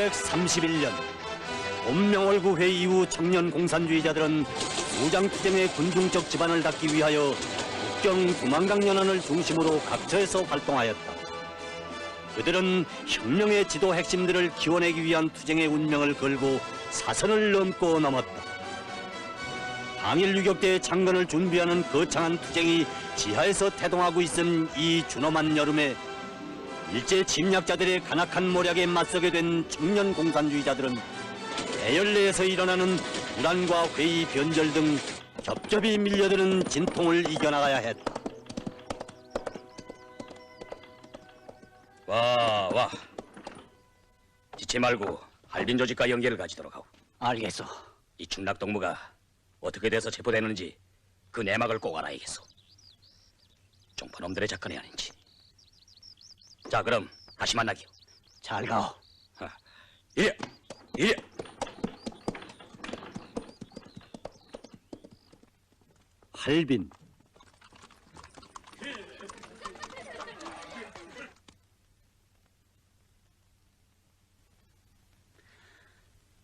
1931년 봄명월구 회의 이후 청년 공산주의자들은 무장투쟁의 군중적 지반을 닫기 위하여 북경 두만강 연안을 중심으로 각처에서 활동하였다. 그들은 혁명의 지도 핵심들을 키워내기 위한 투쟁의 운명을 걸고 사선을 넘고 넘었다. 항일 유격 때 창건을 준비하는 거창한 투쟁이 지하에서 태동하고 있은 이 준엄한 여름에 일제 침략자들의 간악한 모략에 맞서게 된 청년 공산주의자들은 대열 내에서 일어나는 불안과 회의, 변절 등 겹겹이 밀려드는 진통을 이겨나가야 했다. 와. 지체 말고 할빈 조직과 연계를 가지도록 하고. 알겠소. 이 충락동무가 어떻게 돼서 체포되는지 그 내막을 꼭 알아야겠소. 종파놈들의 작전이 아닌지. 자, 그럼 다시 만나기요. 잘 가오. 이래. 할빈.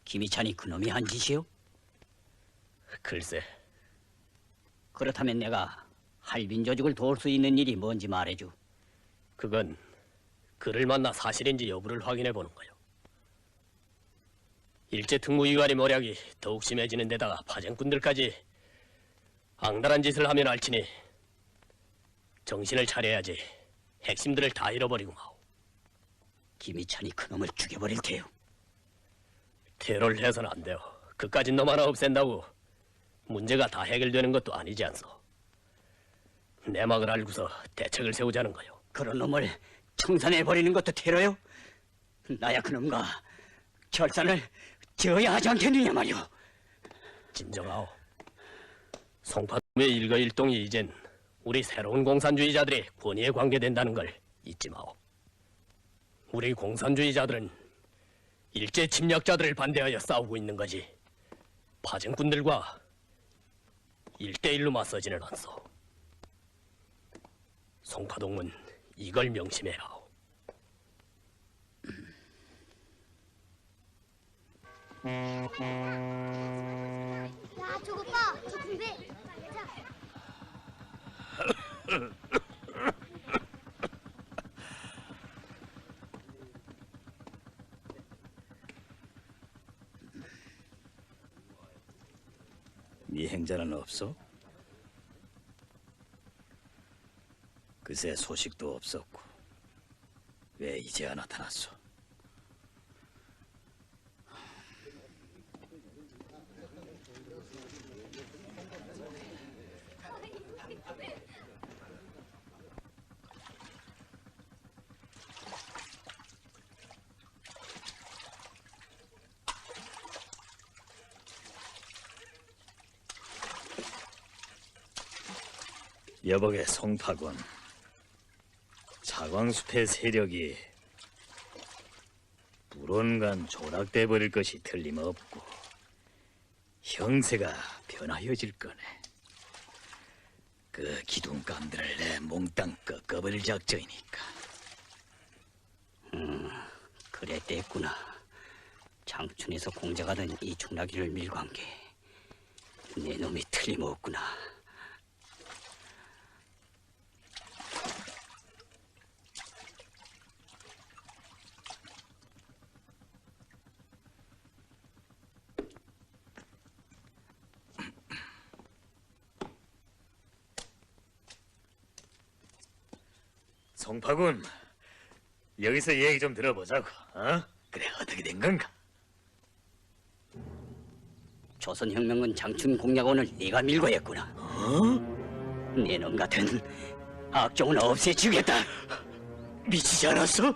김희찬이 그놈이 한 짓이요? 글쎄, 그렇다면 내가 할빈 조직을 도울 수 있는 일이 뭔지 말해줘. 그건 그를 만나 사실인지 여부를 확인해 보는 거요. 일제 특무위관의 모략이 더욱 심해지는 데다가 파생꾼들까지 앙달한 짓을 하면 알치니 정신을 차려야지 핵심들을 다 잃어버리고 마오. 김희찬이 그놈을 죽여버릴 테요. 테러를 해서는 안 돼요. 그까진 놈 하나 없앤다고 문제가 다 해결되는 것도 아니지 않소. 내막을 알고서 대책을 세우자는 거요. 그런 놈을 청산해버리는 것도 테러요? 나야 그놈과 결산을 지어야 하지 않겠느냐 말이오. 진정하오. 송파동의 일거일동이 이젠 우리 새로운 공산주의자들의 권위에 관계된다는 걸 잊지 마오. 우리 공산주의자들은 일제 침략자들을 반대하여 싸우고 있는 거지 파생꾼들과 1대1로 맞서지는 않소. 송파동은 이걸 명심해야 하오. 야, 저거 봐. 저 군대. 자. 네 행자는 없어? 그새 소식도 없었고 왜 이제야 나타났어? 여복의 송파군 사광숲의 세력이 불온간 조락돼 버릴 것이 틀림없고 형세가 변하여질 거네. 그 기둥감들을 내 몽땅 꺾어버릴 작정이니까. 그랬댔구나. 장춘에서 공작하던 이 충락이를 밀고 한 게 내 놈이 틀림없구나. 송파군, 여기서 얘기 좀 들어보자고. 그래, 어떻게 된 건가? 조선혁명군 장춘 공략원을 네가 밀고 했구나. 네 놈 같은 악종은 없애주겠다. 미치지 않았어?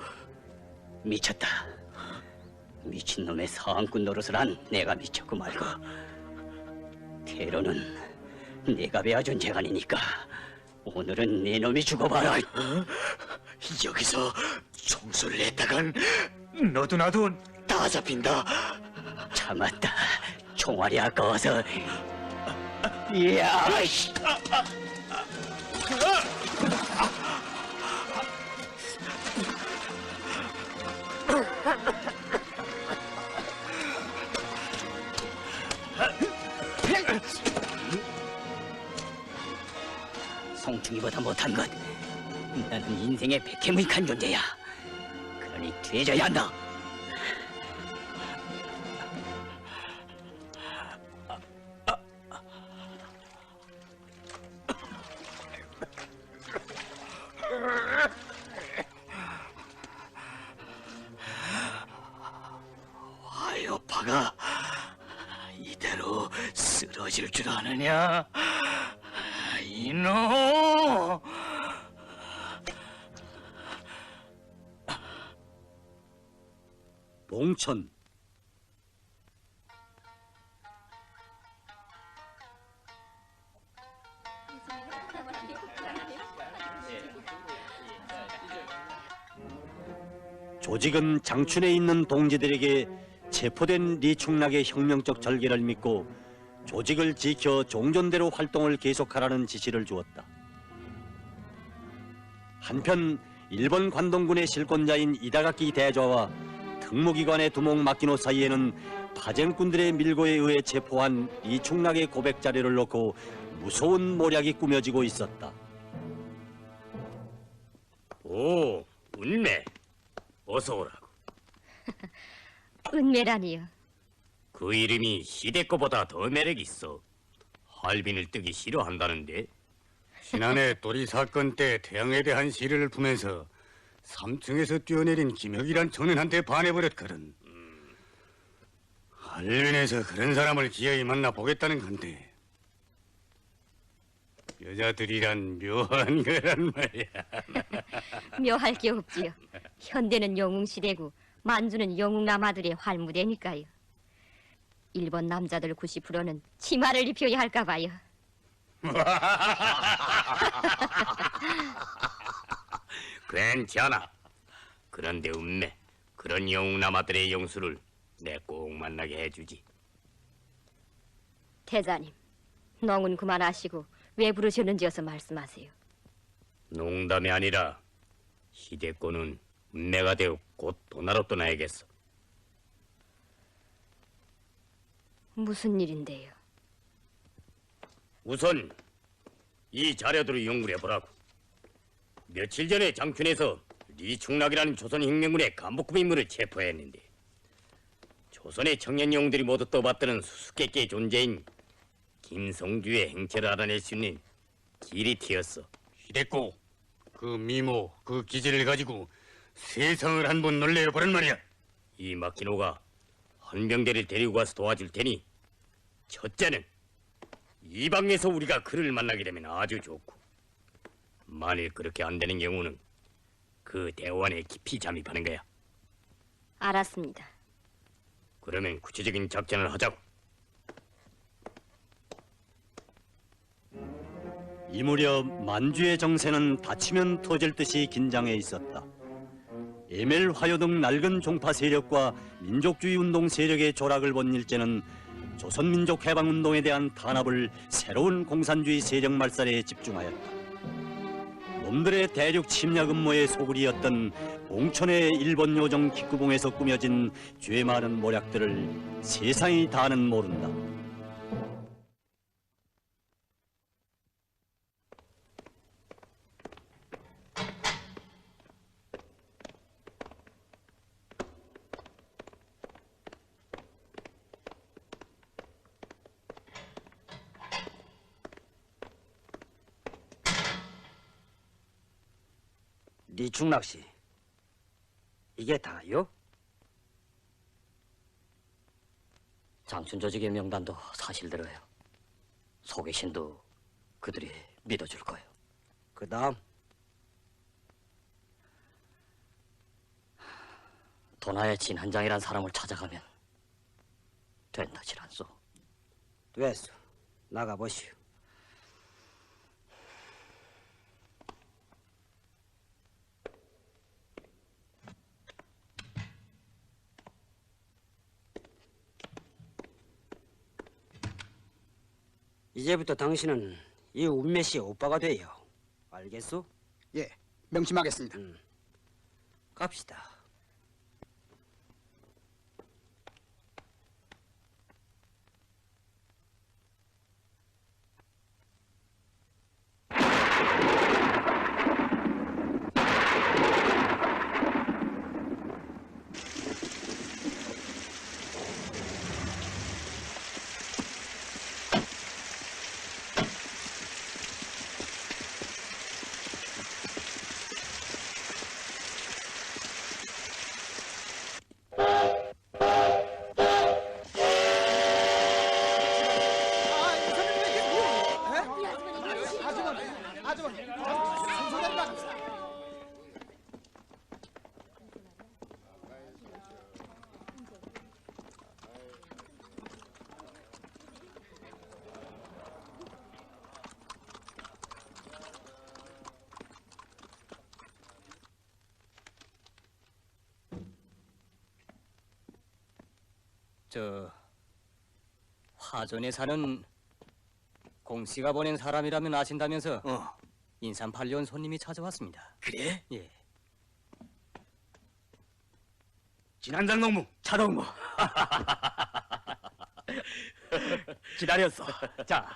미쳤다. 미친놈의 사항꾼 노릇을 한 내가 미쳤고 말고. 테러는 네가 베어준 재간이니까 오늘은 네 놈이 죽어봐라. 여기서 총소리를 했다간 너도 나도 다 잡힌다. 참았다. 총알이 아까워서. 이야. 송충이보다 못한 것. 나는 인생의 백해무익한 존재야. 그러니 뒤져야 한다. 와이어파가 이대로 쓰러질 줄 아느냐? 이놈! 봉천. 조직은 장춘에 있는 동지들에게 체포된 리충락의 혁명적 절개를 믿고 조직을 지켜 종전대로 활동을 계속하라는 지시를 주었다. 한편 일본 관동군의 실권자인 이다가키 대좌와 특무기관의 두목 마키노 사이에는 파쟁꾼들의 밀고에 의해 체포한 리충락의 고백 자료를 놓고 무서운 모략이 꾸며지고 있었다. 오, 은매. 어서 오라고. 은매라니요. 그 이름이 시대 거보다 더 매력 있어. 할빈을 뜨기 싫어한다는데. 지난해 또리 사건 때 태양에 대한 시를 품면서 3층에서 뛰어내린 김혁이란 청년한테 반해버렸거든. 할빈에서 그런 사람을 기어이 만나 보겠다는 건데 여자들이란 묘한 거란 말이야. 묘할 게 없지요. 현대는 영웅시대고 만주는 영웅남아들의 활무대니까요. 일본 남자들 90%는 치마를 입혀야 할까 봐요. 괜찮아. 그런데 음매, 그런 영웅남아들의 영수를 내 꼭 만나게 해주지. 대자님, 농은 그만하시고 왜 부르셨는지 어서 말씀하세요. 농담이 아니라 시대권은 음매가 되어 곧 도나로 떠나야겠어. 무슨 일인데요? 우선 이 자료들을 연구를 해보라고. 며칠 전에 장춘에서 리충락이라는 조선혁명군의 간부급 인물을 체포했는데 조선의 청년 영웅들이 모두 떠받드는 수수께끼의 존재인 김성주의 행체를 알아낼 수 있는 길이 튀었어. 됐고 그 미모, 그 기질을 가지고 세상을 한번 놀래어보란 말이야. 이 마키노가 헌병대를 데리고 가서 도와줄 테니 첫째는 이 방에서 우리가 그를 만나게 되면 아주 좋고, 만일 그렇게 안 되는 경우는 그 대원에 깊이 잠입하는 거야. 알았습니다. 그러면 구체적인 작전을 하자고. 이 무렵 만주의 정세는 다치면 터질 듯이 긴장해 있었다. 에멜 화요 등 낡은 종파 세력과 민족주의 운동 세력의 조락을 본 일제는 조선민족 해방운동에 대한 탄압을 새로운 공산주의 세력 말살에 집중하였다. 놈들의 대륙 침략 음모의 소굴이었던 봉천의 일본 요정 기구봉에서 꾸며진 죄 많은 모략들을 세상이 다는 모른다. 리충락 씨, 이게 다요? 장춘 조직의 명단도 사실대로예요. 소개신도 그들이 믿어줄 거예요. 그 다음 도나의 진한장이란 사람을 찾아가면 된다질 않소. 됐어, 나가보시오. 이제부터 당신은 이 운매 씨의 오빠가 돼요. 알겠소? 예, 명심하겠습니다. 갑시다. 저 화전에 사는 공씨가 보낸 사람이라면 아신다면서 인삼 팔려온 손님이 찾아왔습니다. 그래? 예. 진한장 농무. 차동무. 기다렸어. 자,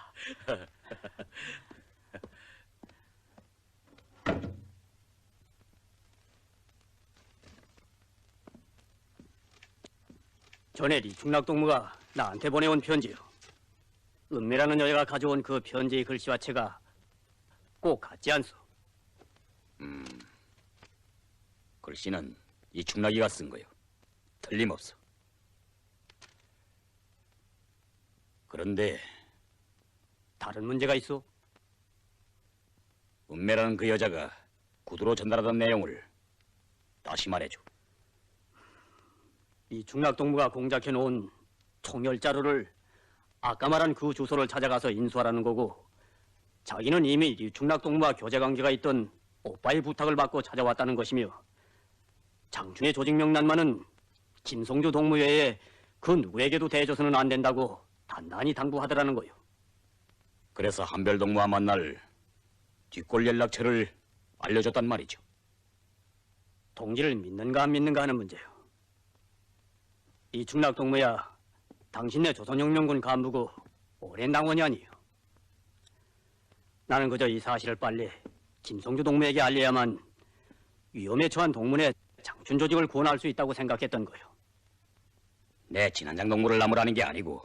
전에 리충락동무가 나한테 보내온 편지요. 은매라는 여자가 가져온 그 편지의 글씨와 체가 꼭 같지 않소? 글씨는 이 충락이가 쓴 거요. 틀림없어. 그런데 다른 문제가 있어? 은매라는 그 여자가 구두로 전달하던 내용을 다시 말해줘. 이 중락동무가 공작해 놓은 총열 자루를 아까 말한 그 주소를 찾아가서 인수하라는 거고, 자기는 이미 이 중락동무와 교제 관계가 있던 오빠의 부탁을 받고 찾아왔다는 것이며, 장춘의 조직 명단만은 김성주 동무 외에 그 누구에게도 대해줘서는 안 된다고 단단히 당부하더라는 거요. 그래서 한별동무와 만날 뒷골 연락처를 알려줬단 말이죠. 동지를 믿는가 안 믿는가 하는 문제요. 이 중락동무야 당신네 조선혁명군 간부고 오랜 당원이 아니에요. 나는 그저 이 사실을 빨리 김성주 동무에게 알려야만 위험에 처한 동문의 장춘 조직을 구원할 수 있다고 생각했던 거요. 내 진한장 동무를 나무라는 게 아니고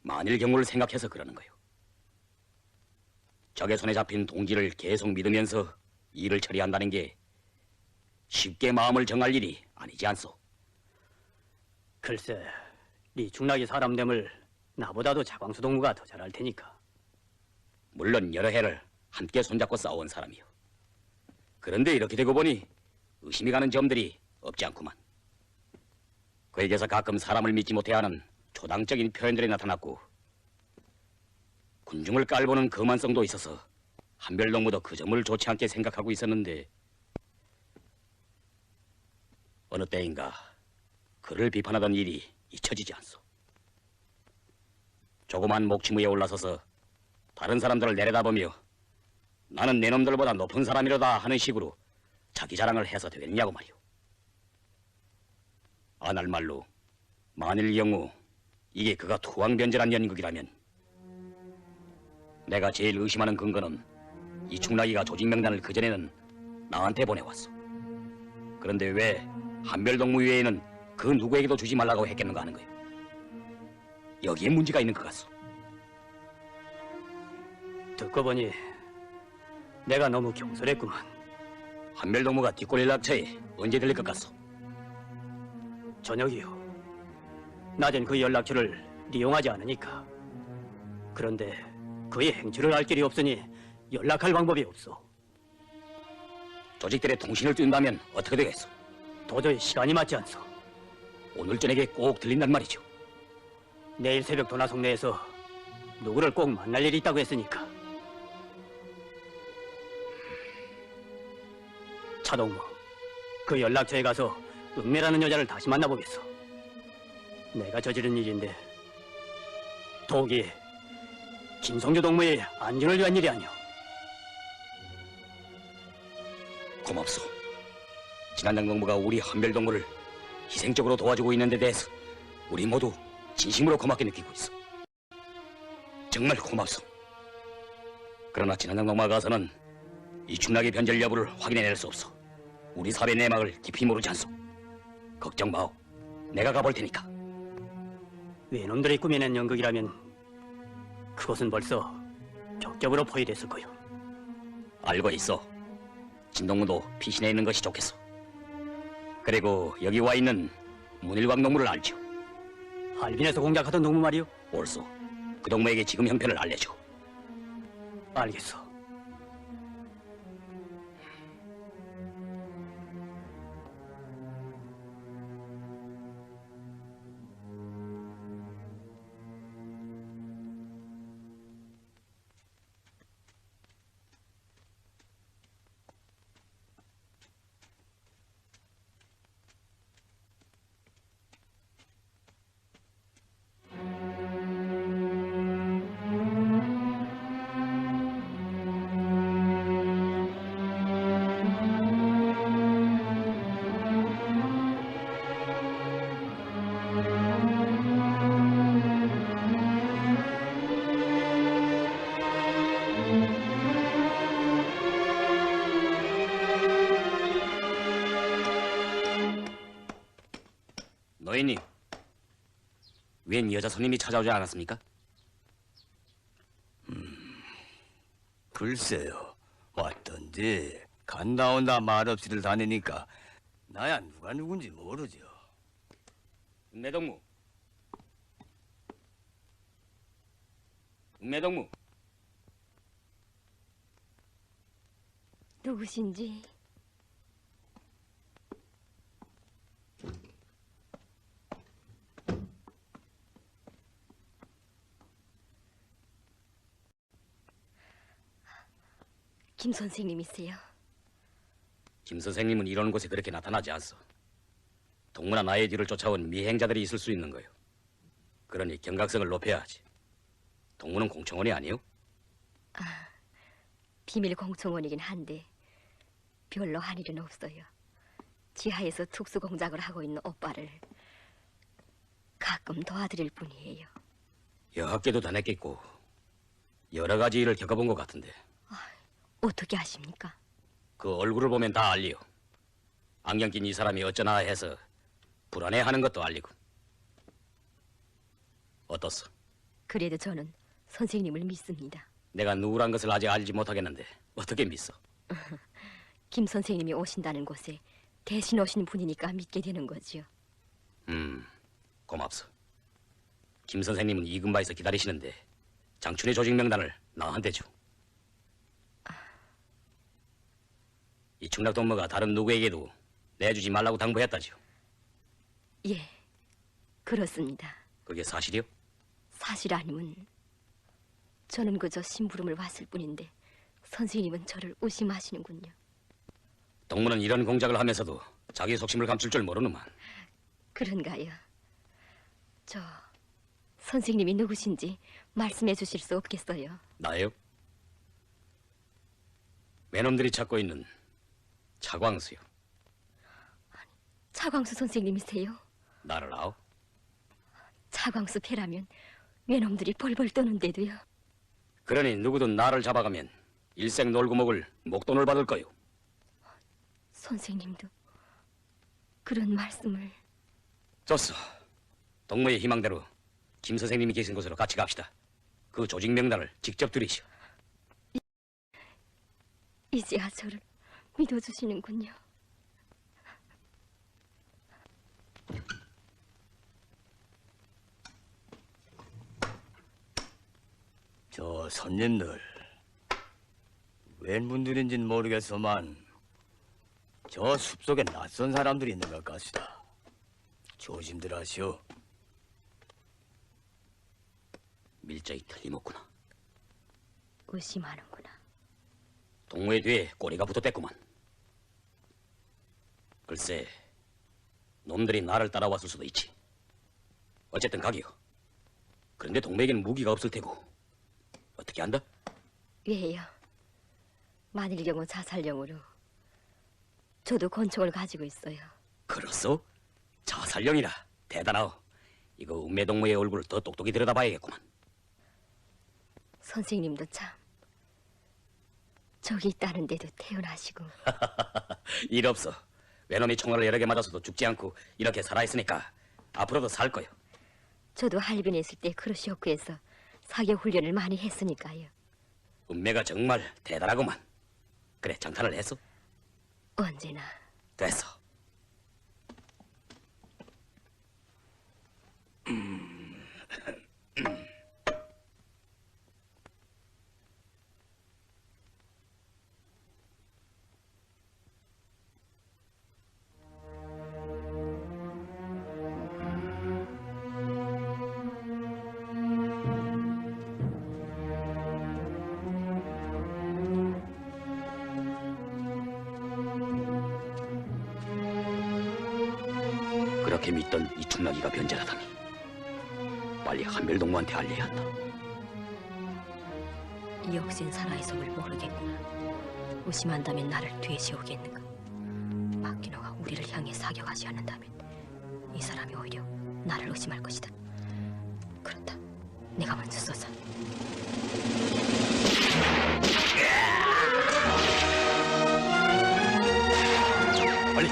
만일 경우를 생각해서 그러는 거요. 적의 손에 잡힌 동지를 계속 믿으면서 일을 처리한다는 게 쉽게 마음을 정할 일이 아니지 않소. 글쎄, 이 중락이 사람됨을 나보다도 자광수 동무가 더 잘 알 테니까. 물론 여러 해를 함께 손잡고 싸워온 사람이요. 그런데 이렇게 되고 보니 의심이 가는 점들이 없지 않구만. 그에게서 가끔 사람을 믿지 못해하는 초당적인 표현들이 나타났고, 군중을 깔보는 거만성도 있어서 한별동무도 그 점을 좋지 않게 생각하고 있었는데, 어느 때인가 그를 비판하던 일이 잊혀지지 않소. 조그만 목침 위에 올라서서 다른 사람들을 내려다보며 나는 내 놈들보다 높은 사람이로다 하는 식으로 자기 자랑을 해서 되겠냐고 말이오. 아날 말로 만일 경우 이게 그가 투왕변절한 연극이라면 내가 제일 의심하는 근거는 이 충락이가 조직명단을 그전에는 나한테 보내왔어. 그런데 왜 한별동무 외에는 그 누구에게도 주지 말라고 했겠는가 하는 거예요. 여기에 문제가 있는 것 같소. 듣고 보니 내가 너무 경솔했구만. 한별동무가 뒷골 연락처에 언제 들릴 것 같소? 저녁이요. 낮엔 그 연락처를 이용하지 않으니까. 그런데 그의 행취를 알 길이 없으니 연락할 방법이 없어. 조직들의 통신을 뜬다면 어떻게 되겠소? 도저히 시간이 맞지 않소. 오늘 저녁에 꼭 들린단 말이죠. 내일 새벽 도나성 내에서 누구를 꼭 만날 일이 있다고 했으니까. 차동무, 그 연락처에 가서 은매라는 여자를 다시 만나보겠어. 내가 저지른 일인데 독이 김성주 동무의 안전을 위한 일이 아니오. 고맙소. 진한장 동무가 우리 한별동무를 희생적으로 도와주고 있는 데 대해서 우리 모두 진심으로 고맙게 느끼고 있어. 정말 고맙소. 그러나 진한장 동무가 가서는 이 충락의 변절 여부를 확인해낼 수 없어. 우리 사회 내막을 깊이 모르지 않소. 걱정 마오. 내가 가볼 테니까. 외놈들이 꾸며낸 연극이라면 그것은 벌써 격격으로 포위됐을 거요. 알고 있어. 진동무도 피신해 있는 것이 좋겠어. 그리고 여기 와 있는 문일광 동무를 알죠. 할빈에서 공작하던 동무 말이요? 옳소. 그 동무에게 지금 형편을 알려줘. 알겠어. 서인님, 웬 여자 손님이 찾아오지 않았습니까? 글쎄요, 왔던지 간다 온다 말없이들 다니니까 나야 누가 누군지 모르죠. 읍내동무. 읍내동무. 누구신지. 김 선생님이세요? 김 선생님은 이런 곳에 그렇게 나타나지 않소. 동무나 나의 뒤를 쫓아온 미행자들이 있을 수 있는 거요. 그러니 경각성을 높여야 하지. 동무는 공청원이 아니요? 비밀 공청원이긴 한데 별로 할 일은 없어요. 지하에서 특수 공작을 하고 있는 오빠를 가끔 도와드릴 뿐이에요. 여학계도 다녔겠고 여러 가지 일을 겪어본 것 같은데 어떻게 아십니까? 그 얼굴을 보면 다 알리요. 안경 낀 이 사람이 어쩌나 해서 불안해하는 것도 알리고. 어떻소? 그래도 저는 선생님을 믿습니다. 내가 누구란 것을 아직 알지 못하겠는데 어떻게 믿어? 김 선생님이 오신다는 곳에 대신 오신 분이니까 믿게 되는 거지요. 고맙소. 김 선생님은 이근바에서 기다리시는데 장춘의 조직 명단을 나한테 줘. 이 충락동무가 다른 누구에게도 내주지 말라고 당부했다지요. 예, 그렇습니다. 그게 사실이요? 사실 아니면 저는 그저 심부름을 왔을 뿐인데 선생님은 저를 의심하시는군요. 동무는 이런 공작을 하면서도 자기 속심을 감출 줄 모르는만. 그런가요? 저 선생님이 누구신지 말씀해 주실 수 없겠어요? 나요? 외놈들이 찾고 있는 차광수요. 차광수 선생님이세요? 나를 아오? 차광수 패라면 외놈들이 벌벌 떠는데도요. 그러니 누구든 나를 잡아가면 일생 놀고 먹을 목돈을 받을 거요. 선생님도 그런 말씀을... 좋소. 동무의 희망대로 김 선생님이 계신 곳으로 같이 갑시다. 그 조직 명단을 직접 들이시오. 이제야 저를 믿어주시는군요. 저 손님들 웬 분들인진 모르겠소만 저 숲속에 낯선 사람들이 있는 것 같시다. 조심들 하시오. 밀정이 틀림없구나. 의심하는구나. 동무의 뒤에 꼬리가 붙었댔구만. 글쎄, 놈들이 나를 따라왔을 수도 있지. 어쨌든 가기요. 그런데 동무에게는 무기가 없을 테고 어떻게 한다? 왜요? 만일 경우 자살령으로 저도 권총을 가지고 있어요. 그렇소? 자살령이라 대단하오. 이거 읍매동무의 얼굴을 더 똑똑히 들여다봐야겠구만. 선생님도 참 저기 있다는데도 태어나시고. 일 없어. 외놈이 총알을 여러 개 맞아서도 죽지 않고 이렇게 살아있으니까 앞으로도 살 거요. 저도 할빈에 있을 때 크루시오크에서 사격 훈련을 많이 했으니까요. 읍매가 정말 대단하구만. 그래, 장탄을 했어? 언제나. 됐어. 그렇게 믿던 이 충나기가 변절하다니. 빨리 한별동무한테 알려야 한다. 이 역시는 사나이 속을 모르겠구나. 의심한다면 나를 뒤에 세우겠는가. 마키노가 우리를 향해 사격하지 않는다면 이 사람이 오히려 나를 의심할 것이다. 그렇다. 내가 먼저 쏘자. 빨리.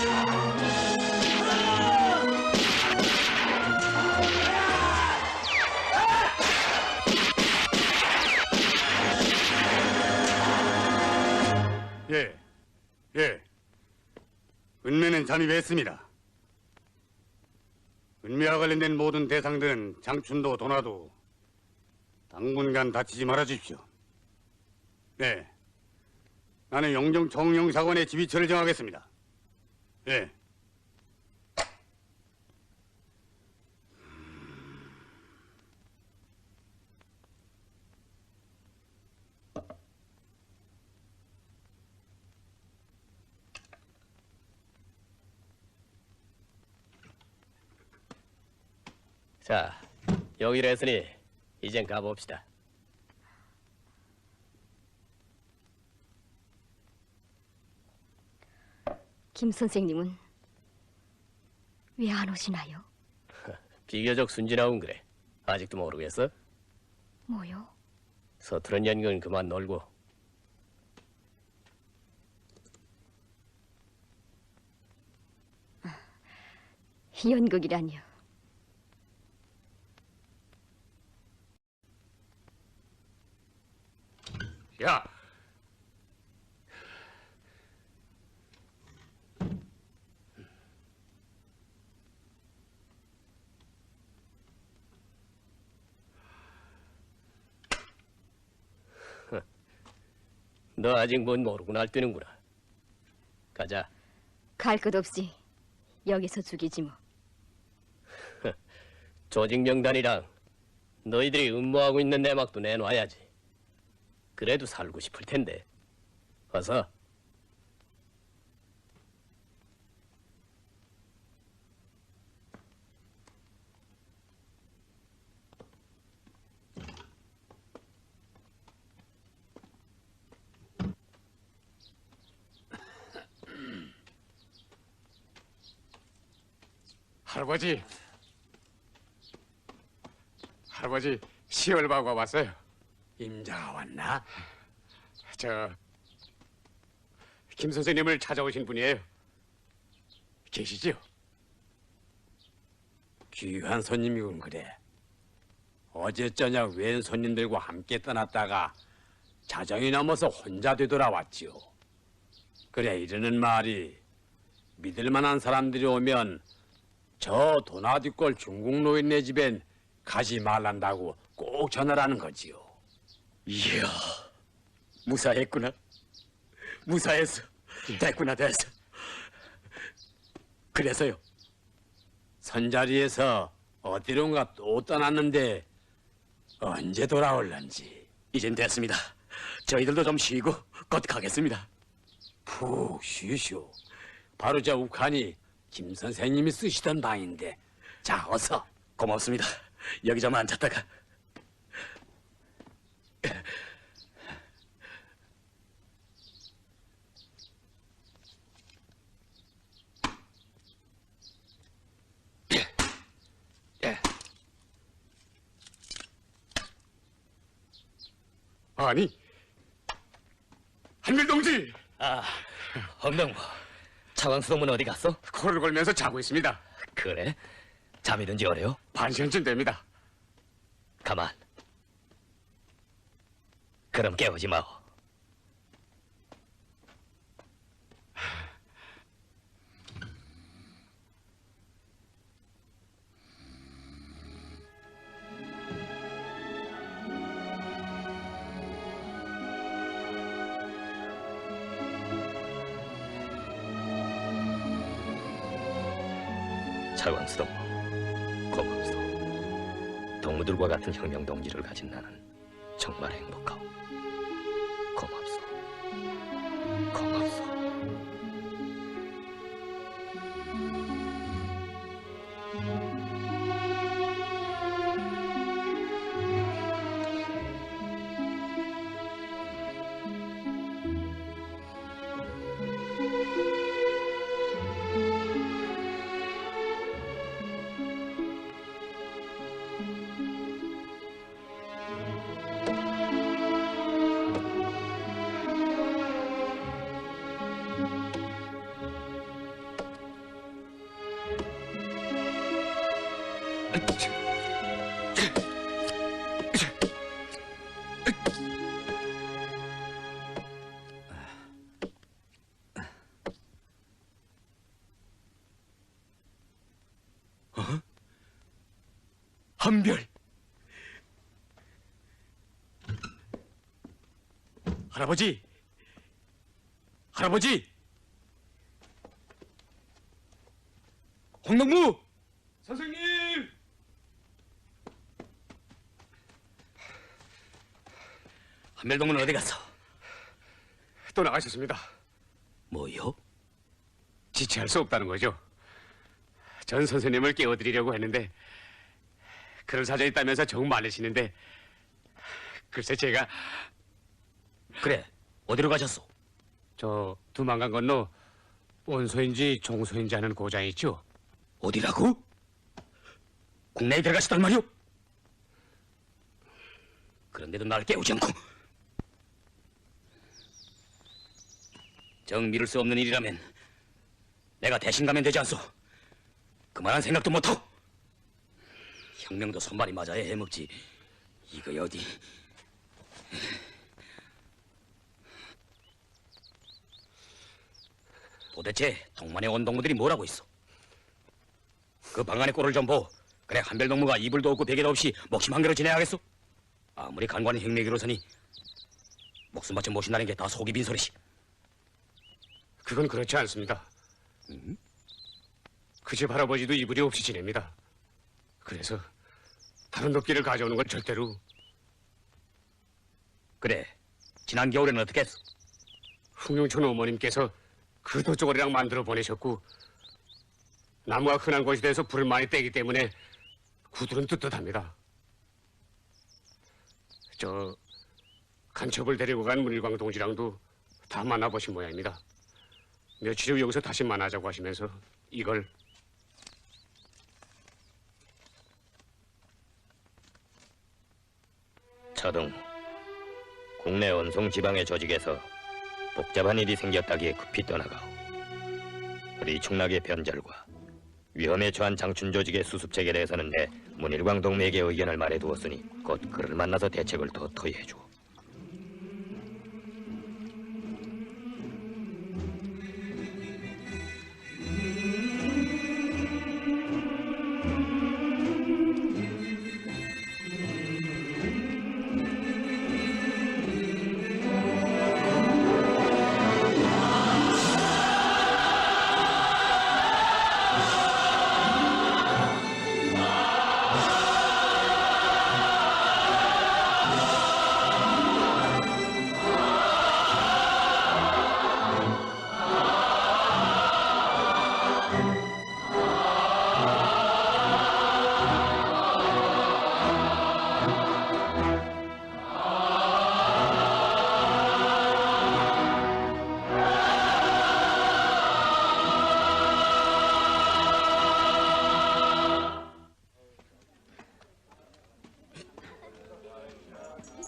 예, 예. 은매는 잠입했습니다. 은매와 관련된 모든 대상들은 장춘도 도나도 당분간 다치지 말아 주십시오. 네. 나는 영종 정영사관의 지휘처를 정하겠습니다. 예. 자, 여기로 했으니 이젠 가봅시다. 김 선생님은 왜 안 오시나요? 비교적 순진하군 그래. 아직도 모르겠어? 뭐요? 서투른 연극은 그만 놀고. 연극이라니요. 야! 너 아직 뭔 모르고 날뛰는구나. 가자. 갈 것 없이 여기서 죽이지 뭐. 조직 명단이랑 너희들이 음모하고 있는 내막도 내놔야지. 그래도 살고 싶을 텐데. 어서. 할아버지 시월바가 왔어요. 임자가 왔나? 김 선생님을 찾아오신 분이에요. 계시지요? 귀한 손님이군 그래. 어제 저녁 웬 손님들과 함께 떠났다가 자정이 넘어서 혼자 되돌아왔지요. 그래 이러는 말이 믿을 만한 사람들이 오면 저 도나디골 중국 노인네 집엔 가지 말란다고 꼭 전하라는 거지요. 이야, 무사했구나. 무사했어. 됐구나, 됐어. 그래서요. 선자리에서 어디론가 또 떠났는데 언제 돌아올런지. 이젠 됐습니다. 저희들도 좀 쉬고 곧 가겠습니다. 푹 쉬시오. 바로 저 욱하니 김 선생님이 쓰시던 방인데. 자, 어서. 고맙습니다. 여기 좀 앉았다가. 아니, 한밀 동지. 아, 엄명무. 차광수동은 어디 갔어? 코를 골면서 자고 있습니다. 그래? 잠이 든지 오래요? 반시간쯤 됩니다. 가만. 그럼 깨우지 마오. 차광수동, 고맙소. 동무들과 같은 혁명 동지를 가진 나는 정말 행복하오. 고맙소. 고맙소. 한별. 할아버지. 할아버지. 홍동무. 선생님! 한별동무는 어디 갔어? 또 나가셨습니다. 뭐요? 지체할 수 없다는 거죠. 전 선생님을 깨워드리려고 했는데 그런 사정이 있다면서 정 많으시는데 글쎄 제가 그래, 어디로 가셨어? 저 두만강 건너 원소인지 종소인지 하는 고장이 있죠? 어디라고? 국내에 들어가시단 말이오? 그런데도 날 깨우지 않고. 정 미룰 수 없는 일이라면 내가 대신 가면 되지 않소? 그만한 생각도 못하고. 혁명도 손발이 맞아야 해먹지. 이거 어디? 도대체 동만의 원동무들이 뭐라고 있어? 그 방 안의 꼴을 좀 보. 그래 한별동무가 이불도 없고 베개도 없이 목심 한 개로 지내야겠소? 아무리 간관이 혁명이로서니 목숨 바쳐 모신다는 게 다 속이 빈 소리시. 그건 그렇지 않습니다. 그 집 할아버지도 이불이 없이 지냅니다. 그래서 다른 덮개를 가져오는 건 절대로. 그래, 지난 겨울에는 어떻게 했어? 흥룡촌 어머님께서 그 돛조거리랑 만들어 보내셨고 나무가 흔한 곳이 돼서 불을 많이 떼기 때문에 구들은 뜨뜻합니다. 저 간첩을 데리고 간 문일광 동지랑도 다 만나보신 모양입니다. 며칠 후 여기서 다시 만나자고 하시면서 이걸. 차등, 국내 원송 지방의 조직에서 복잡한 일이 생겼다기에 급히 떠나가오. 리충락의 변절과 위험에 처한 장춘 조직의 수습책에 대해서는 내 문일광 동매에게 의견을 말해두었으니 곧 그를 만나서 대책을 더 토의해주오.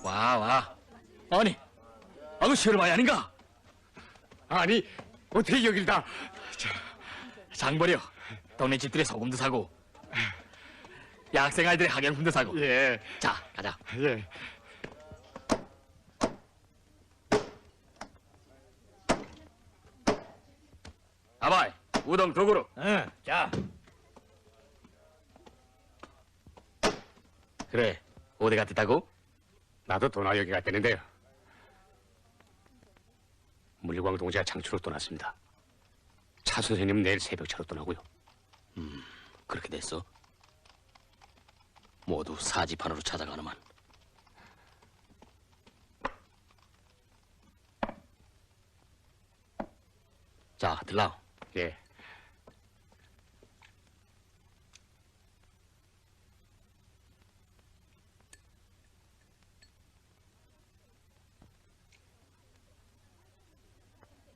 와. 아니, 아그 시어머니 아닌가? 아니 어떻게 여길 다. 장버려. 동네 집들의 소금도 사고 여학생 아이들의 학용품도 사고. 예. 자, 가자. 예. 아바이, 우동 두 그릇. 응, 자. 그래, 어디 갔다고? 나도 도나 여기 갔다는데요. 물광 동지가 장춘으로 떠났습니다. 차 선생님은 내일 새벽차로 떠나고요. 그렇게 됐어? 모두 사지판으로 찾아가는만. 자, 들라. 예.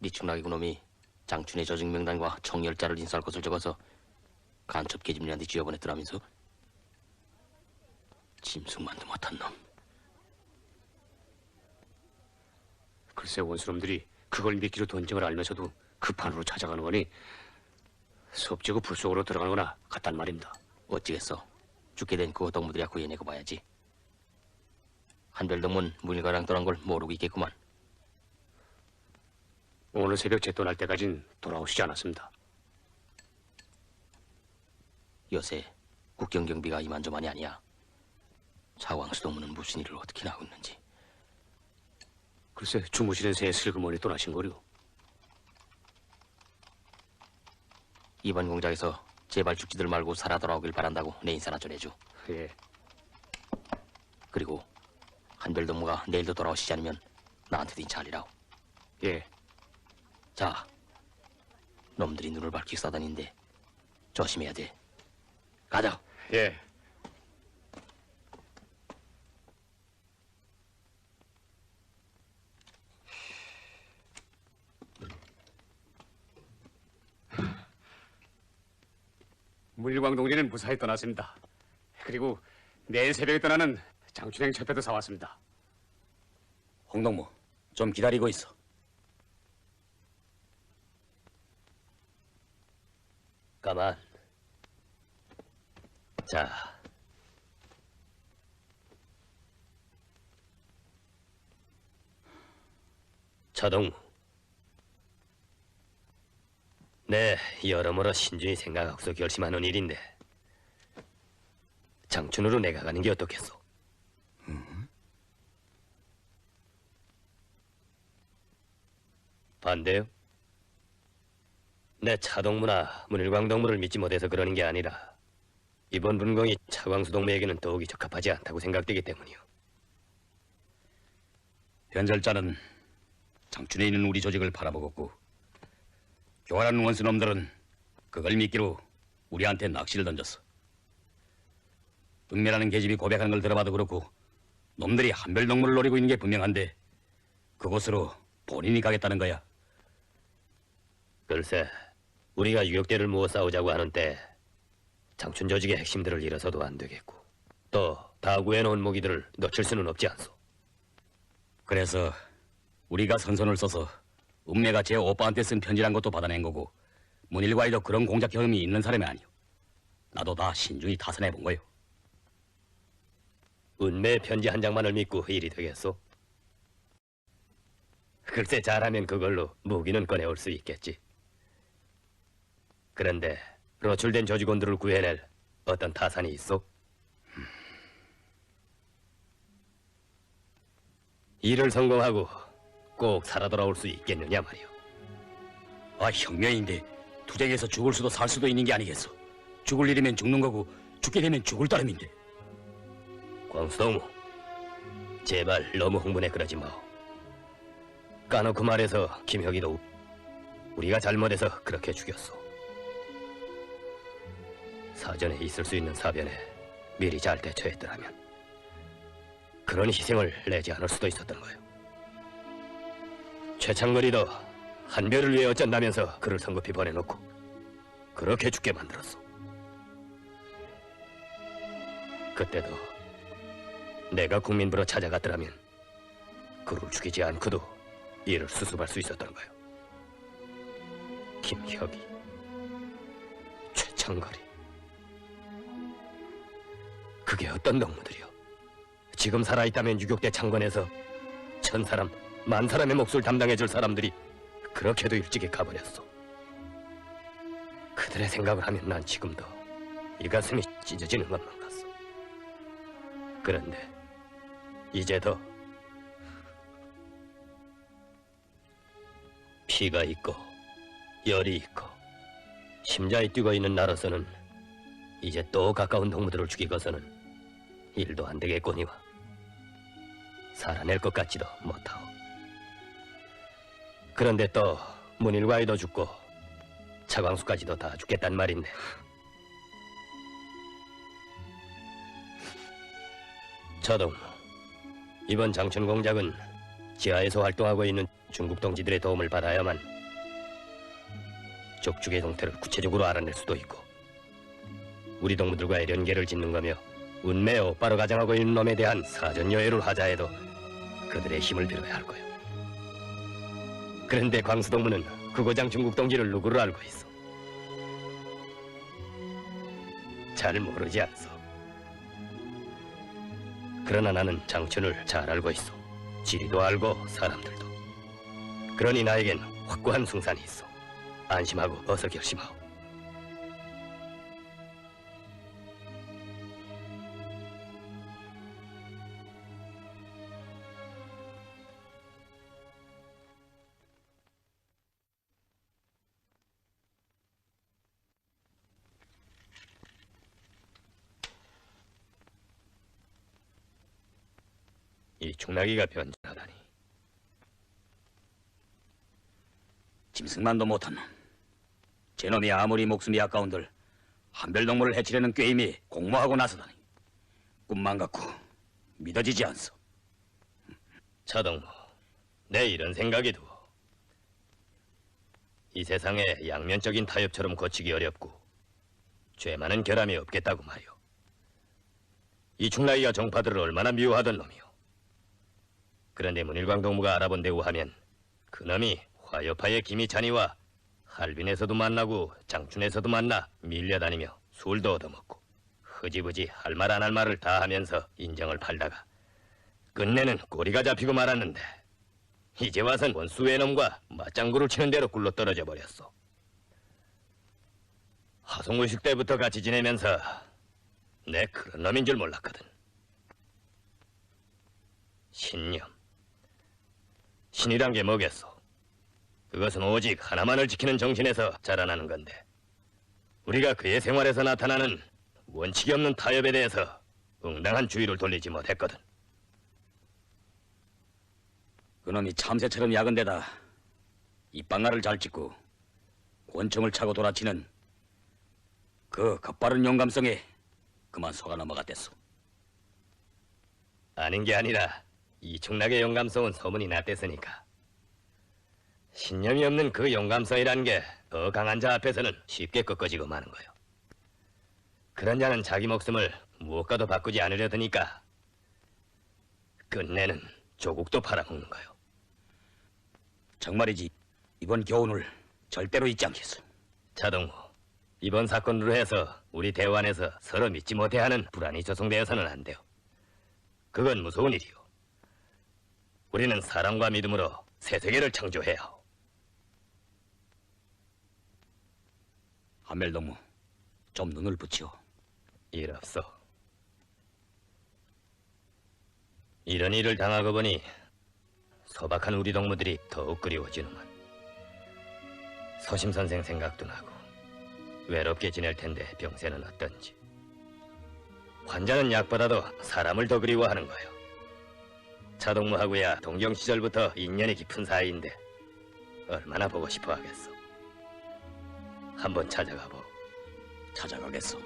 리충락이 그놈이 장춘의 조직 명단과 총 10자를 인수할 것을 적어서 간첩 계집년한테 쥐어보냈더라면서. 짐승만도 못한 놈. 글쎄 원수놈들이 그걸 미끼로 던진 걸 알면서도 그 판으로 찾아가는 거니 섭지고 불 속으로 들어가는 거나 같단 말입니다. 어찌겠어. 죽게 된 그 동무들이야 구해내고 봐야지. 한별동문 문일가랑 떠난 걸 모르고 있겠구만. 오늘 새벽 재떠날 때까진 돌아오시지 않았습니다. 요새 국경경비가 이만저만이 아니야. 차광수 동무는 무슨 일을 어떻게 하고 있는지. 글쎄 주무시는 새에 슬그머니 떠나신 거려. 이번 공작에서 제발 죽지들 말고 살아 돌아오길 바란다고 내 인사나 전해줘. 예. 그리고 한별 동무가 내일도 돌아오시지 않으면 나한테도 인차하리라오. 예. 자, 놈들이 눈을 밝히고 싸다니는데 조심해야 돼. 가자. 예. 물광동리는 무사히 떠났습니다. 그리고 내일 새벽에 떠나는 장춘행 첩회도 사왔습니다. 홍동무, 좀 기다리고 있어. 가만. 자. 차동무. 네, 여러모로 신중히 생각하고서 결심하는 일인데 장춘으로 내가 가는 게 어떻겠소? 반대요? 내 차동무나 문일광동무를 믿지 못해서 그러는 게 아니라 이번 분공이 차광수 동무에게는 더욱이 적합하지 않다고 생각되기 때문이요. 변절자는 장춘에 있는 우리 조직을 팔아먹었고 교활한 원수놈들은 그걸 미끼로 우리한테 낚시를 던졌어. 은매라는 계집이 고백하는 걸 들어봐도 그렇고 놈들이 한별동무를 노리고 있는 게 분명한데 그곳으로 본인이 가겠다는 거야. 글쎄, 우리가 유격대를 모아 싸우자고 하는 때 장춘 조직의 핵심들을 잃어서도 안 되겠고 또 다 구해놓은 무기들을 놓칠 수는 없지 않소. 그래서 우리가 선선을 써서 은매가 제 오빠한테 쓴 편지란 것도 받아낸 거고 문일과에도 그런 공작 경험이 있는 사람이 아니오. 나도 다 신중히 타선해 본 거요. 은매 편지 한 장만을 믿고 일이 되겠소? 글쎄 잘하면 그걸로 무기는 꺼내올 수 있겠지. 그런데 노출된 조직원들을 구해낼 어떤 타산이 있어? 일을 성공하고 꼭 살아 돌아올 수 있겠느냐 말이오. 아, 혁명인데 투쟁에서 죽을 수도 살 수도 있는 게 아니겠어. 죽을 일이면 죽는 거고 죽게 되면 죽을 따름인데. 광수동무, 제발 너무 흥분해 그러지 마오. 까놓고 말해서 김혁이도 우리가 잘못해서 그렇게 죽였소. 사전에 있을 수 있는 사변에 미리 잘 대처했더라면 그런 희생을 내지 않을 수도 있었던 거예요. 최창거리도 한별을 위해 어쩐다면서 그를 성급히 보내놓고 그렇게 죽게 만들었어. 그때도 내가 국민부로 찾아갔더라면 그를 죽이지 않고도 이를 수습할 수 있었던 거예요. 김혁이, 최창거리, 그게 어떤 놈들이요? 지금 살아있다면 유격대 창건에서 1000사람, 10,000사람의 몫을 담당해줄 사람들이 그렇게도 일찍이 가버렸어. 그들의 생각을 하면 난 지금도 이 가슴이 찢어지는 것만 같소. 그런데 이제 더 피가 있고 열이 있고 심장이 뛰고 있는 나로서는 이제 또 가까운 동무들을 죽이고서는 일도 안 되겠거니와 살아낼 것 같지도 못하오. 그런데 또 문일과에도 죽고 차광수까지도 다 죽겠단 말인데 저동 이번 장춘 공작은 지하에서 활동하고 있는 중국 동지들의 도움을 받아야만 적축의 동태를 구체적으로 알아낼 수도 있고 우리 동무들과의 연계를 짓는 거며 운매 오빠로 가정하고 있는 놈에 대한 사전 여해를 하자 해도 그들의 힘을 빌어야 할 거요. 그런데 광수동무는 그 고장 중국 동지를 누구로 알고 있어? 잘 모르지 않소. 그러나 나는 장춘을 잘 알고 있어. 지리도 알고 사람들도. 그러니 나에겐 확고한 승산이 있어. 안심하고 어서 결심하오. 리충나기가 변절하다니. 짐승만도 못한 놈. 제놈이 아무리 목숨이 아까운들 한별동무를 해치려는 꾀임이 공모하고 나서다니. 꿈만 같고 믿어지지 않소. 차동무, 내 이런 생각이 두어. 이 세상에 양면적인 타협처럼 고치기 어렵고 죄 많은 결함이 없겠다고 말이오. 이충나기가 정파들을 얼마나 미워하던 놈이오. 그런데 문일광 동무가 알아본다고 하면 그놈이 화요파의 김희찬이와 할빈에서도 만나고 장춘에서도 만나 밀려다니며 술도 얻어먹고 흐지부지 할 말 안 할 말을 다 하면서 인정을 팔다가 끝내는 꼬리가 잡히고 말았는데 이제 와선 원수의 놈과 맞장구를 치는 대로 굴러 떨어져 버렸어. 하송무식 때부터 같이 지내면서 내 그런 놈인 줄 몰랐거든. 신념. 신이란 게 뭐겠소? 그것은 오직 하나만을 지키는 정신에서 자라나는 건데 우리가 그의 생활에서 나타나는 원칙이 없는 타협에 대해서 응당한 주의를 돌리지 못했거든. 그놈이 참새처럼 약은 데다 입방아를 잘 찍고 권총을 차고 돌아치는 그 급바른 용감성에 그만 속아 넘어갔댔소. 아닌 게 아니라 이충락의 용감성은 소문이 났댔으니까. 신념이 없는 그 용감성이라는 게 더 강한 자 앞에서는 쉽게 꺾어지고 마는 거요. 그런 자는 자기 목숨을 무엇과도 바꾸지 않으려 드니까 끝내는 조국도 팔아먹는 거요. 정말이지 이번 교훈을 절대로 잊지 않겠소. 차동무, 이번 사건으로 해서 우리 대환에서 서로 믿지 못해하는 불안이 조성되어서는 안 돼요. 그건 무서운 일이요. 우리는 사랑과 믿음으로 새 세계를 창조해야 하오. 한별동무, 좀 눈을 붙여. 일 없어. 이런 일을 당하고 보니 소박한 우리 동무들이 더욱 그리워지는군. 서심선생 생각도 나고 외롭게 지낼 텐데 병세는 어떤지. 환자는 약보다도 사람을 더 그리워하는 거요. 차동무하고야 동경 시절부터 인연이 깊은 사이인데 얼마나 보고 싶어 하겠어. 한번 찾아가보. 찾아가겠소.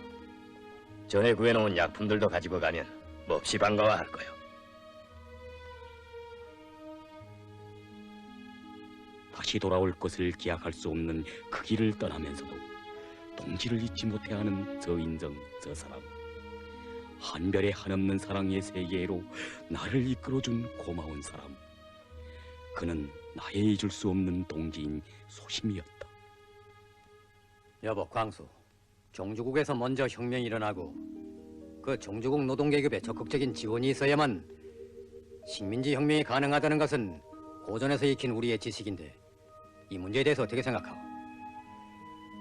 전에 구해놓은 약품들도 가지고 가면 몹시 반가워할 거요. 다시 돌아올 것을 기약할 수 없는 그 길을 떠나면서도 동지를 잊지 못해하는 저 인정, 저 사람. 한별의 한없는 사랑의 세계로 나를 이끌어준 고마운 사람. 그는 나의 잊을 수 없는 동지인 소심이었다. 여보, 광수. 종주국에서 먼저 혁명이 일어나고 그 종주국 노동계급에 적극적인 지원이 있어야만 식민지 혁명이 가능하다는 것은 고전에서 익힌 우리의 지식인데 이 문제에 대해서 어떻게 생각하오?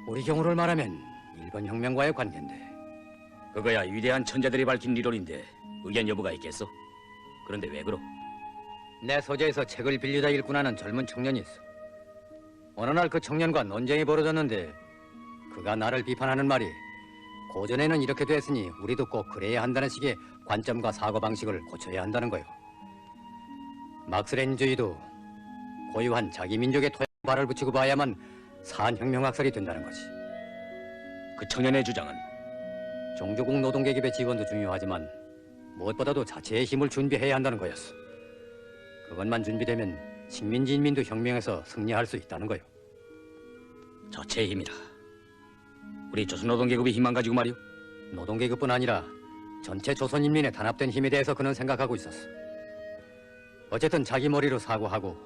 우리 경우를 말하면 일본 혁명과의 관계인데. 그거야 위대한 천재들이 밝힌理論인데 의견 여부가 있겠어? 그런데 왜 그러? 내 서재에서 책을 빌리다 읽고 나는 젊은 청년이 있어. 어느 날 그 청년과 논쟁이 벌어졌는데 그가 나를 비판하는 말이 고전에는 이렇게 됐으니 우리도 꼭 그래야 한다는 식의 관점과 사고방식을 고쳐야 한다는 거요. 막스레닌주의도 고유한 자기 민족의 토양에 발을 붙이고 봐야만 산혁명학설이 된다는 거지. 그 청년의 주장은 종주국 노동계급의 지원도 중요하지만 무엇보다도 자체의 힘을 준비해야 한다는 거였어. 그것만 준비되면 식민지 인민도 혁명에서 승리할 수 있다는 거요. 자체의 힘이라. 우리 조선노동계급의 힘만 가지고 말이오. 노동계급뿐 아니라 전체 조선인민의 단합된 힘에 대해서 그는 생각하고 있었어. 어쨌든 자기 머리로 사고하고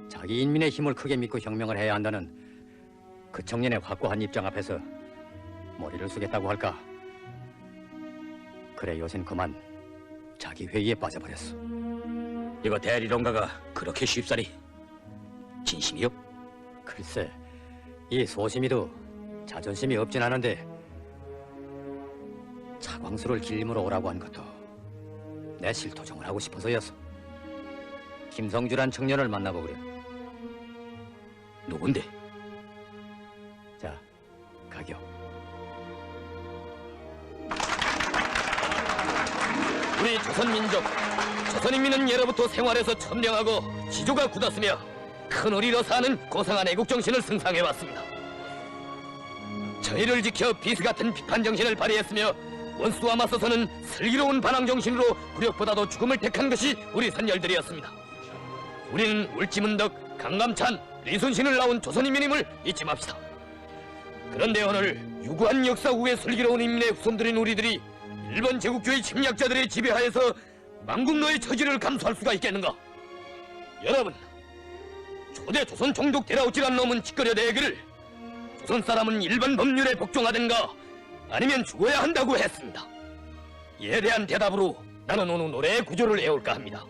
자기 인민의 힘을 크게 믿고 혁명을 해야 한다는 그 청년의 확고한 입장 앞에서 머리를 숙였다고 할까? 그래, 요샌 그만 자기 회의에 빠져버렸어. 이거 대리론가가 그렇게 쉽사리 진심이요? 글쎄, 이 소심이도 자존심이 없진 않은데 차광수를 길림으로 오라고 한 것도 내 실토종을 하고 싶어서였어. 김성주란 청년을 만나보구려. 누군데? 자, 가교. 우리 조선민족, 조선인민은 예로부터 생활에서 천명하고 지조가 굳었으며 큰 의리로 사는 고상한 애국정신을 승상해왔습니다. 저희를 지켜 비스 같은 비판정신을 발휘했으며 원수와 맞서서는 슬기로운 반항정신으로 굴욕보다도 죽음을 택한 것이 우리 선열들이었습니다. 우리는 울지문덕, 강감찬, 리순신을 낳은 조선인민임을 잊지 맙시다. 그런데 오늘 유구한 역사국의 슬기로운 인민의 후손들인 우리들이 일본 제국주의 침략자들의 지배하에서 망국노의 처지를 감수할 수가 있겠는가? 여러분, 초대 조선 총독 데라우치란 놈은 짓거려 대기를 조선 사람은 일반 법률에 복종하든가 아니면 죽어야 한다고 했습니다. 이에 대한 대답으로 나는 오늘 노래의 구조를 애울까 합니다.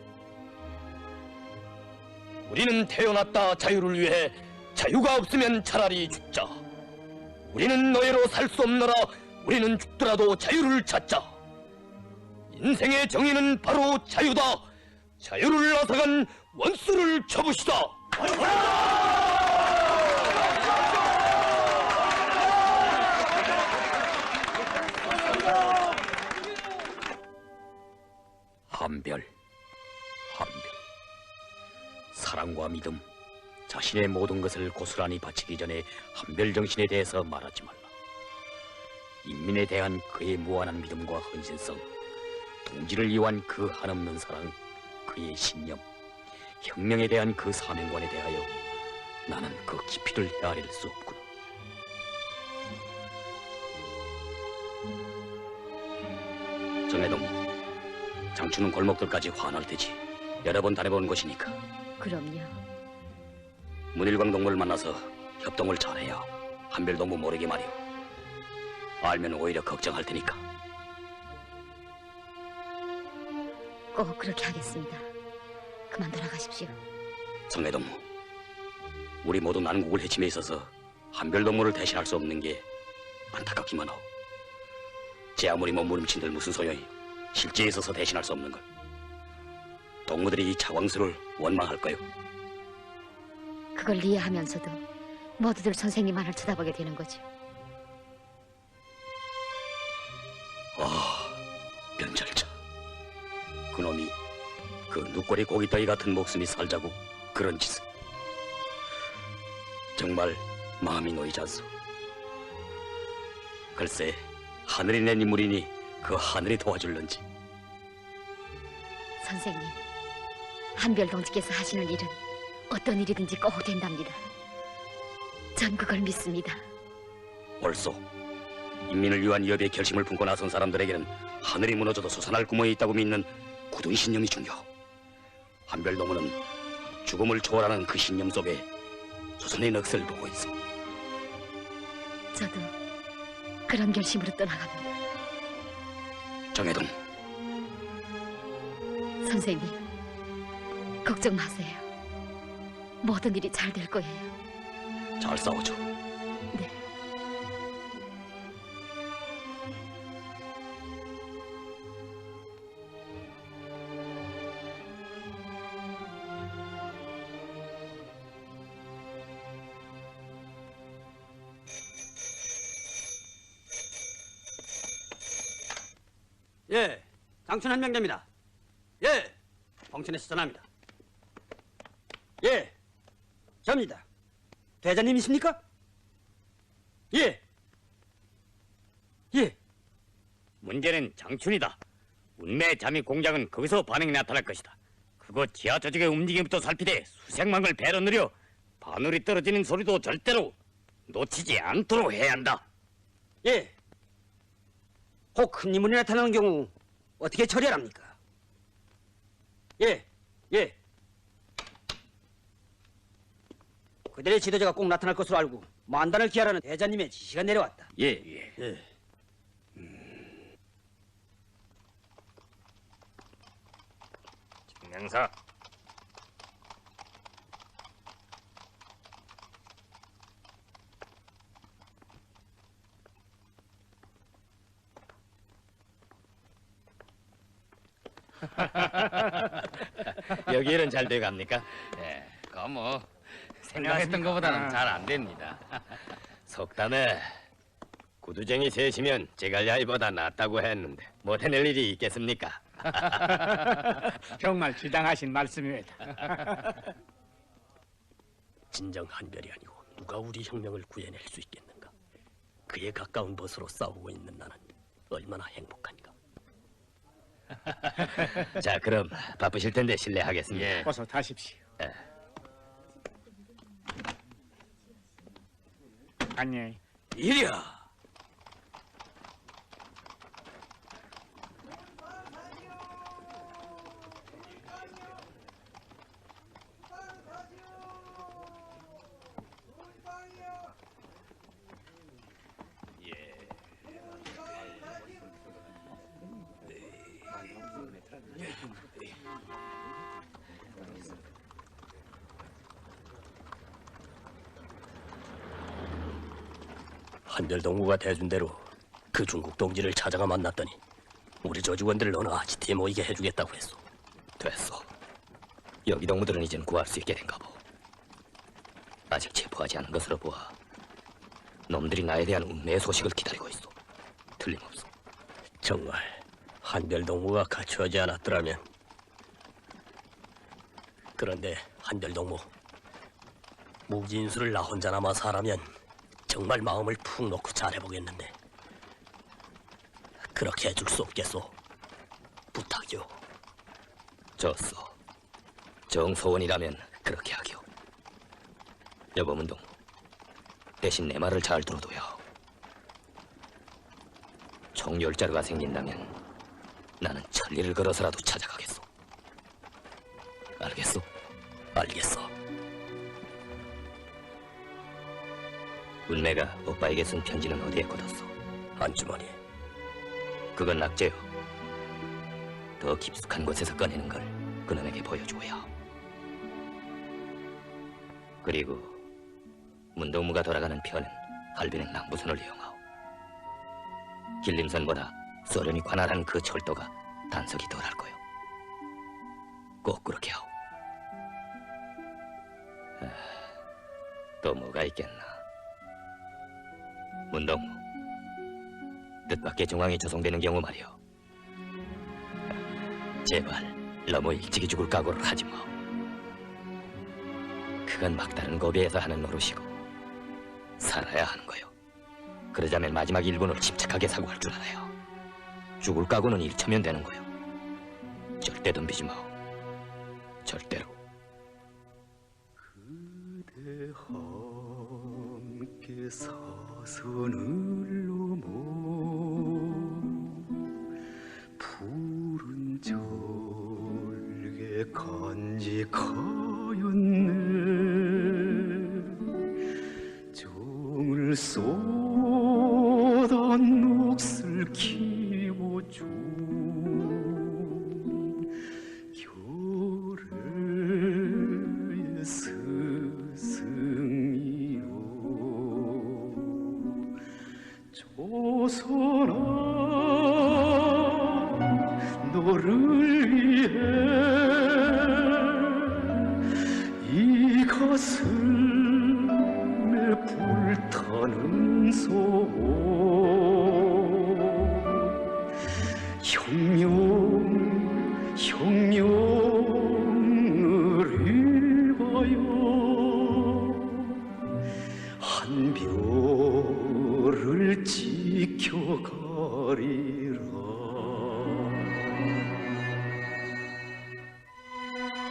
우리는 태어났다 자유를 위해 자유가 없으면 차라리 죽자. 우리는 노예로 살 수 없노라. 우리는 죽더라도 자유를 찾자. 인생의 정의는 바로 자유다. 자유를 앗아간 원수를 쳐부시다. 한별, 한별. 사랑과 믿음, 자신의 모든 것을 고스란히 바치기 전에 한별 정신에 대해서 말하지 말라. 인민에 대한 그의 무한한 믿음과 헌신성, 동지를 위한 그 한없는 사랑, 그의 신념, 혁명에 대한 그 사명관에 대하여 나는 그 깊이를 헤아릴 수 없구나. 정해동, 장추는 골목들까지 환할 테지. 여러 번 다녀본 곳이니까. 그럼요. 문일광 동무를 만나서 협동을 잘해야 한별 동무 모르게 말이오. 알면 오히려 걱정할 테니까. 꼭 그렇게 하겠습니다. 그만 돌아가십시오. 정해 동무, 우리 모두 난국을 헤침에 있어서 한별 동무를 대신할 수 없는 게 안타깝기만 하오. 제 아무리 몸부림친들 무슨 소용이 실제에 있어서 대신할 수 없는 걸. 동무들이 이 차광수를 원망할 거요. 그걸 이해하면서도 모두들 선생님만을 쳐다보게 되는 거죠. 변절자. 그놈이 그 누꼬리 고깃덩이 같은 목숨이 살자고 그런 짓을. 정말 마음이 놓이지 않소. 글쎄, 하늘이 낸 인물이니 그 하늘이 도와줄런지. 선생님, 한별 동지께서 하시는 일은 어떤 일이든지 꼭 된답니다. 전 그걸 믿습니다. 옳소. 인민을 위한 위협의 결심을 품고 나선 사람들에게는 하늘이 무너져도 솟아날 구멍이 있다고 믿는 굳은 신념이 중요하오. 한별 동무는 죽음을 초월하는 그 신념 속에 조선의 넋을 보고 있어. 저도 그런 결심으로 떠나갑니다. 정해동, 선생님, 걱정 마세요. 모든 일이 잘 될 거예요. 잘 싸워줘. 네. 예, 장춘 한명대입니다. 예, 봉천에서 전합니다. 예, 접니다. 대장님이십니까? 예. 예. 문제는 장춘이다. 운매의 잠입 공작은 거기서 반응이 나타날 것이다. 그거 지하 조직의 움직임부터 살피되 수색망을 배로 느려 바늘이 떨어지는 소리도 절대로 놓치지 않도록 해야 한다. 예. 혹 큰 인물이 나타나는 경우 어떻게 처리합니까? 예, 예. 그들의 지도자가 꼭 나타날 것으로 알고 만단을 기하라는 대장님의 지시가 내려왔다. 예, 예. 예. 증명사. 여기 일은 잘 돼갑니까? 예, 뭐 생각했던 것보다는 잘 안 됩니다. 속담에 구두쟁이 셋이면 제갈야이보다 낫다고 했는데 못 해낼 일이 있겠습니까? 정말 지당하신 말씀입니다. 진정 한별이 아니고 누가 우리 혁명을 구해낼 수 있겠는가? 그에 가까운 벗으로 싸우고 있는 나는 얼마나 행복한가? 자, 그럼 바쁘실 텐데 실례하겠습니다. 어서 타십시오. 안녕히. 이리야. 한별동무가 대준 대로 그 중국 동지를 찾아가 만났더니 우리 저직원들을 어느 아지트에 모이게 해주겠다고 했소. 됐어. 여기 동무들은 이젠 구할 수 있게 된가 보. 아직 체포하지 않은 것으로 보아 놈들이 나에 대한 운명의 소식을 기다리고 있어. 틀림없어. 정말 한별동무가 가출하지 않았더라면. 그런데 한별동무, 무기인수를 나 혼자 남아 사라면 정말 마음을 푹 놓고 잘해보겠는데 그렇게 해줄 수 없겠소? 부탁이오. 졌어. 정소원이라면 그렇게 하기요. 여보 문동, 대신 내 말을 잘 들어둬야 하오. 총열자루가 생긴다면 나는 천리를 걸어서라도 찾아가겠소. 알겠소? 알겠어. 은매가 오빠에게 쓴 편지는 어디에 꽂았어? 안주머니에. 그건 낙제요. 더 깊숙한 곳에서 꺼내는 걸 그놈에게 보여주어야. 그리고 문동무가 돌아가는 편은 할비는 남부선을 이용하오. 길림선보다 소련이 관할한 그 철도가 단속이 덜할 거요. 꼭 그렇게 하오. 또 뭐가 있겠나? 문동무, 뜻밖의 정황이 조성되는 경우 말이오. 제발 너무 일찍이 죽을 각오를 하지 마. 그건 막다른 고비에서 하는 노릇이고 살아야 하는 거요. 그러자면 마지막 1분을 침착하게 사고할 줄 알아요. 죽을 각오는 일초면 되는 거요. 절대 덤비지 마. 절대로. 그대 함께 서서늘 넘어 푸른 절개 간직하였네. 정을 쏟아 몫을 키워준 결의의 스승이요. 조선아, 너를 위해 이 가슴에 불타는 소원, 혁명을 위하여 한별을 지켜가리라.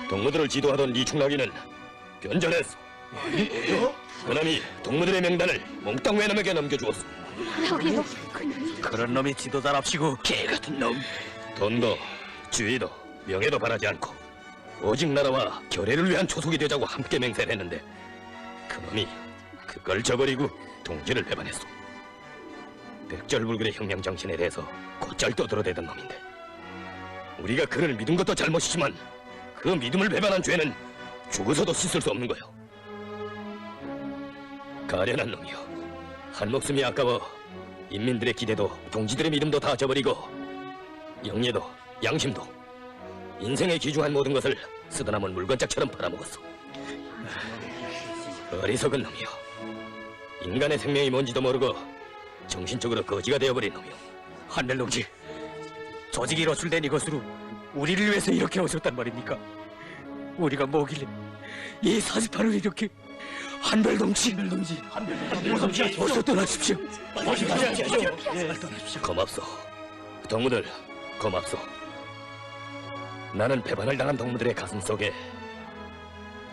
동무들을 지도하던 리충락이는 변절했어. 그놈이 동무들의 명단을 몽땅 외놈에게 넘겨주었어. 뭐라고요? 그런 놈이 지도자랍시고 개같은 놈. 돈도 주의도 명예도 바라지 않고 오직 나라와 결의를 위한 초속이 되자고 함께 맹세를 했는데 그놈이 그걸 저버리고 동지를 배반했어. 백절불굴의 혁명 정신에 대해서 곧잘 떠들어대던 놈인데 우리가 그를 믿은 것도 잘못이지만 그 믿음을 배반한 죄는 죽어서도 씻을 수 없는 거요. 가련한 놈이요. 한 목숨이 아까워 인민들의 기대도 동지들의 믿음도 다 저버리고 영예도 양심도 인생에 귀중한 모든 것을 쓰다남은 물건짝처럼 팔아먹었어. 어리석은 놈이요. 인간의 생명이 뭔지도 모르고 정신적으로 거지가 되어버린 놈이요. 한별동지, 조직이 러술된 이것으로 우리를 위해서 이렇게 오셨단 말입니까? 우리가 뭐길래 이 사지판을 이렇게 한별동지 어서 떠나십시오. 고맙소. 동무들, 고맙소. 나는 배반을 당한 동무들의 가슴 속에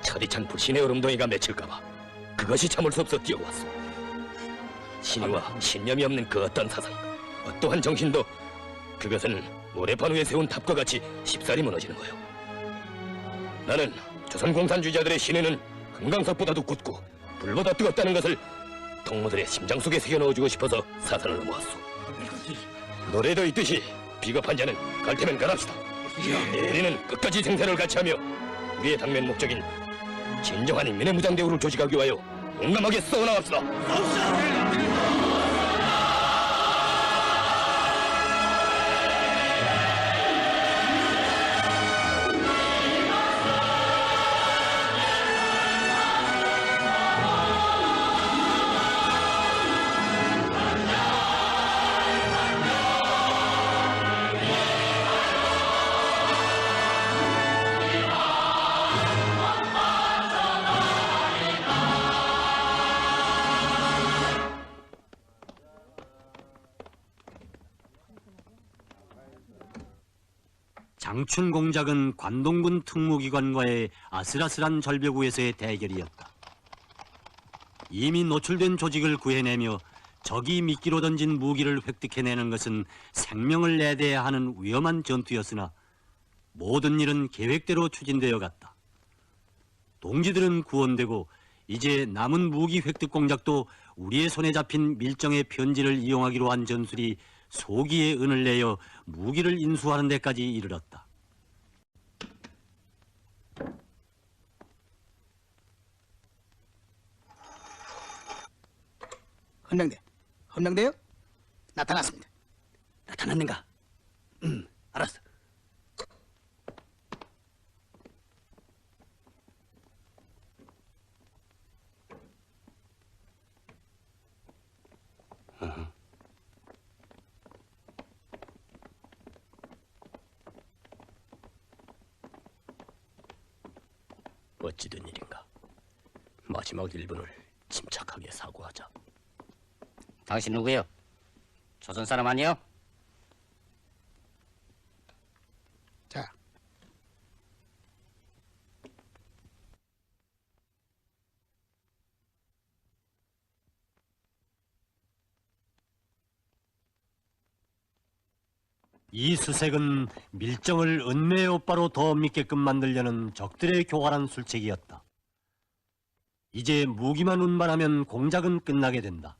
철이찬 불신의 얼음덩이가 맺힐까봐 그것이 참을 수 없어 뛰어왔소. 신의와 신념이 없는 그 어떤 사상, 어떠한 정신도 그것은 모래판 위에 세운 탑과 같이 쉽사리 무너지는 거요. 나는 조선공산주의자들의 신의는 금강석보다도 굳고 불보다 뜨겁다는 것을 동무들의 심장 속에 새겨 넣어주고 싶어서 사산을 넘어왔소. 노래도 있듯이 비겁한 자는 갈 테면 가랍시다. 우리는 끝까지 생사를 같이하며 우리의 당면 목적인 진정한 인민의 무장대우를 조직하기 위하여 용감하게 싸워나갑시다. 장춘 공작은 관동군 특무기관과의 아슬아슬한 절벽 위에서의 대결이었다. 이미 노출된 조직을 구해내며 적이 미끼로 던진 무기를 획득해내는 것은 생명을 내대야 하는 위험한 전투였으나 모든 일은 계획대로 추진되어 갔다. 동지들은 구원되고 이제 남은 무기 획득 공작도 우리의 손에 잡힌 밀정의 편지를 이용하기로 한 전술이 소기의 은을 내어 무기를 인수하는 데까지 이르렀다. 헌명대요? 나타났습니다. 나타났는가? 알았어. 어찌된 일인가? 마지막 1분을 침착하게 사고하자. 당신 누구요? 조선 사람 아니요? 자, 이 수색은 밀정을 은매의 오빠로 더 믿게끔 만들려는 적들의 교활한 술책이었다. 이제 무기만 운반하면 공작은 끝나게 된다.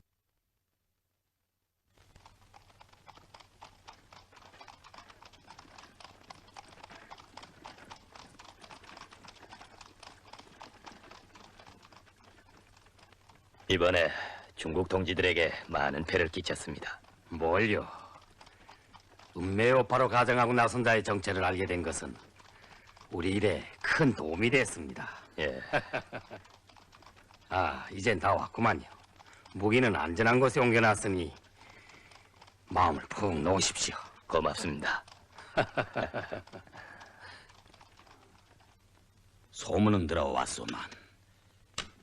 이번에 중국 동지들에게 많은 폐를 끼쳤습니다. 뭘요? 운매의 오빠로 가정하고 나선 자의 정체를 알게 된 것은 우리 일에 큰 도움이 됐습니다. 예. 아, 이젠 다 왔구만요. 무기는 안전한 곳에 옮겨놨으니 마음을 푹 놓으십시오. 고맙습니다. 소문은 들어왔소만